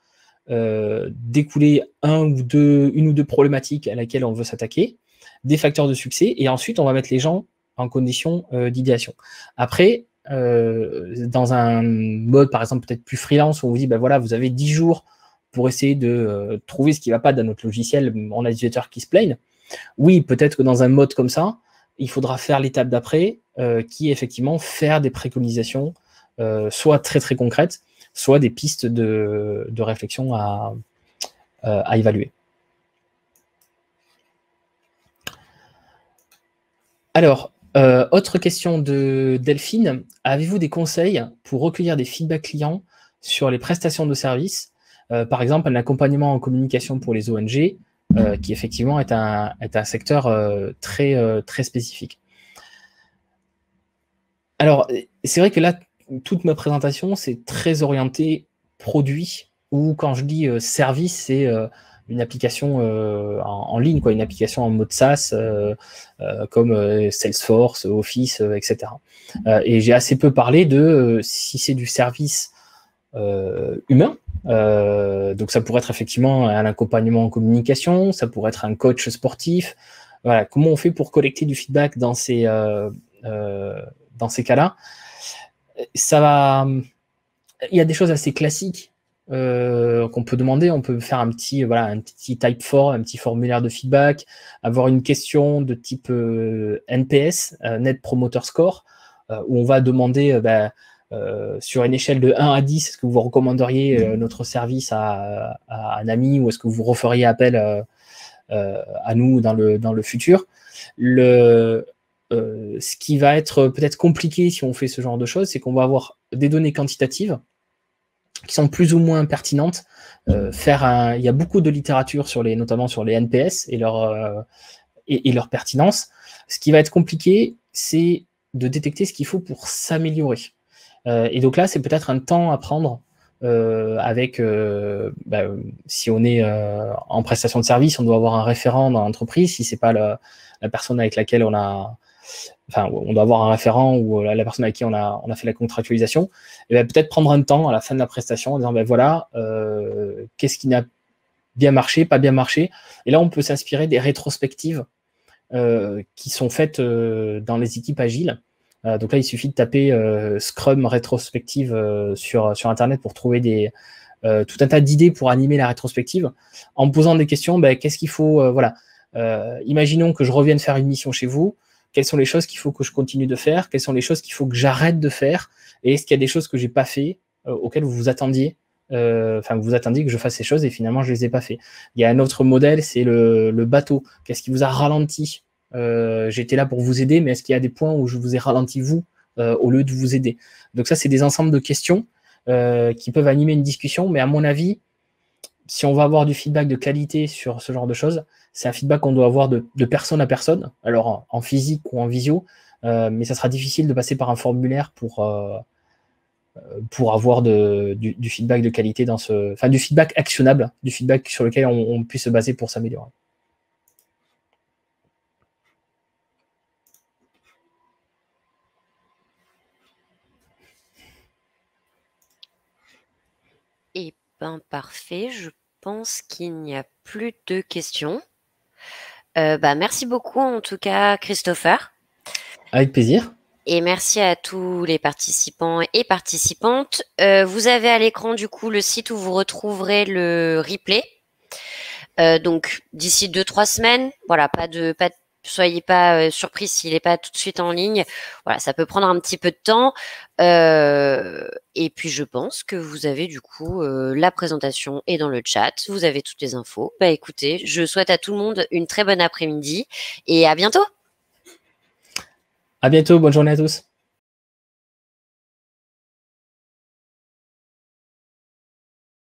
découler une ou deux problématiques à laquelle on veut s'attaquer, des facteurs de succès, et ensuite on va mettre les gens en condition d'idéation. Après, dans un mode par exemple peut-être plus freelance, où on vous dit, ben voilà, vous avez 10 jours pour essayer de trouver ce qui ne va pas dans notre logiciel, on a des utilisateurs qui se plaignent. Oui, peut-être que dans un mode comme ça, il faudra faire l'étape d'après, qui est effectivement faire des préconisations, soit très très concrètes, soit des pistes de réflexion à évaluer. Alors, autre question de Delphine. Avez-vous des conseils pour recueillir des feedbacks clients sur les prestations de services, par exemple un accompagnement en communication pour les ONG, qui effectivement est un secteur très spécifique. Alors, c'est vrai que là, toute ma présentation, c'est très orienté produit, ou quand je dis service, c'est une application en ligne, quoi, une application en mode SaaS, comme Salesforce, Office, etc. Et j'ai assez peu parlé de si c'est du service humain. Donc ça pourrait être effectivement un accompagnement en communication, ça pourrait être un coach sportif. Voilà, comment on fait pour collecter du feedback dans ces cas-là? Il y a des choses assez classiques qu'on peut demander. On peut faire un petit typeform, un petit formulaire de feedback, avoir une question de type NPS, Net Promoter Score, où on va demander sur une échelle de 1 à 10, est-ce que vous recommanderiez notre service à un ami, ou est-ce que vous referiez appel à nous dans le futur? Ce qui va être peut-être compliqué si on fait ce genre de choses, c'est qu'on va avoir des données quantitatives qui sont plus ou moins pertinentes. Il y a beaucoup de littérature notamment sur les NPS et leur pertinence. Ce qui va être compliqué, c'est de détecter ce qu'il faut pour s'améliorer. Et donc là, c'est peut-être un temps à prendre si on est en prestation de service, on doit avoir un référent dans l'entreprise. Si c'est pas la personne avec laquelle on doit avoir un référent, ou la personne avec qui on a fait la contractualisation, et peut-être prendre un temps à la fin de la prestation en disant voilà, qu'est-ce qui n'a bien marché, pas bien marché. Et là, on peut s'inspirer des rétrospectives qui sont faites dans les équipes agiles, Donc là, il suffit de taper Scrum rétrospective sur Internet pour trouver tout un tas d'idées pour animer la rétrospective en me posant des questions. Qu'est-ce qu'il faut voilà. Imaginons que je revienne faire une mission chez vous. Quelles sont les choses qu'il faut que je continue de faire? Quelles sont les choses qu'il faut que j'arrête de faire? Et est-ce qu'il y a des choses que j'ai pas fait auxquelles vous attendiez vous attendiez que je fasse ces choses et finalement je les ai pas fait. Il y a un autre modèle, c'est le bateau. Qu'est-ce qui vous a ralenti? J'étais là pour vous aider, mais est-ce qu'il y a des points où je vous ai ralenti vous au lieu de vous aider? Donc ça, c'est des ensembles de questions qui peuvent animer une discussion, mais à mon avis, si on va avoir du feedback de qualité sur ce genre de choses, c'est un feedback qu'on doit avoir de personne à personne, alors en physique ou en visio, mais ça sera difficile de passer par un formulaire pour avoir du feedback de qualité du feedback actionnable, du feedback sur lequel on puisse se baser pour s'améliorer. Eh ben parfait, je pense qu'il n'y a plus de questions. Merci beaucoup en tout cas, Christopher. Avec plaisir. Et merci à tous les participants et participantes. Vous avez à l'écran du coup le site où vous retrouverez le replay. Donc d'ici 2-3 semaines, voilà, soyez pas surpris s'il n'est pas tout de suite en ligne. Voilà, ça peut prendre un petit peu de temps. Et puis je pense que vous avez du coup la présentation est dans le chat. Vous avez toutes les infos. Écoutez, je souhaite à tout le monde une très bonne après-midi et à bientôt. À bientôt, bonne journée à tous.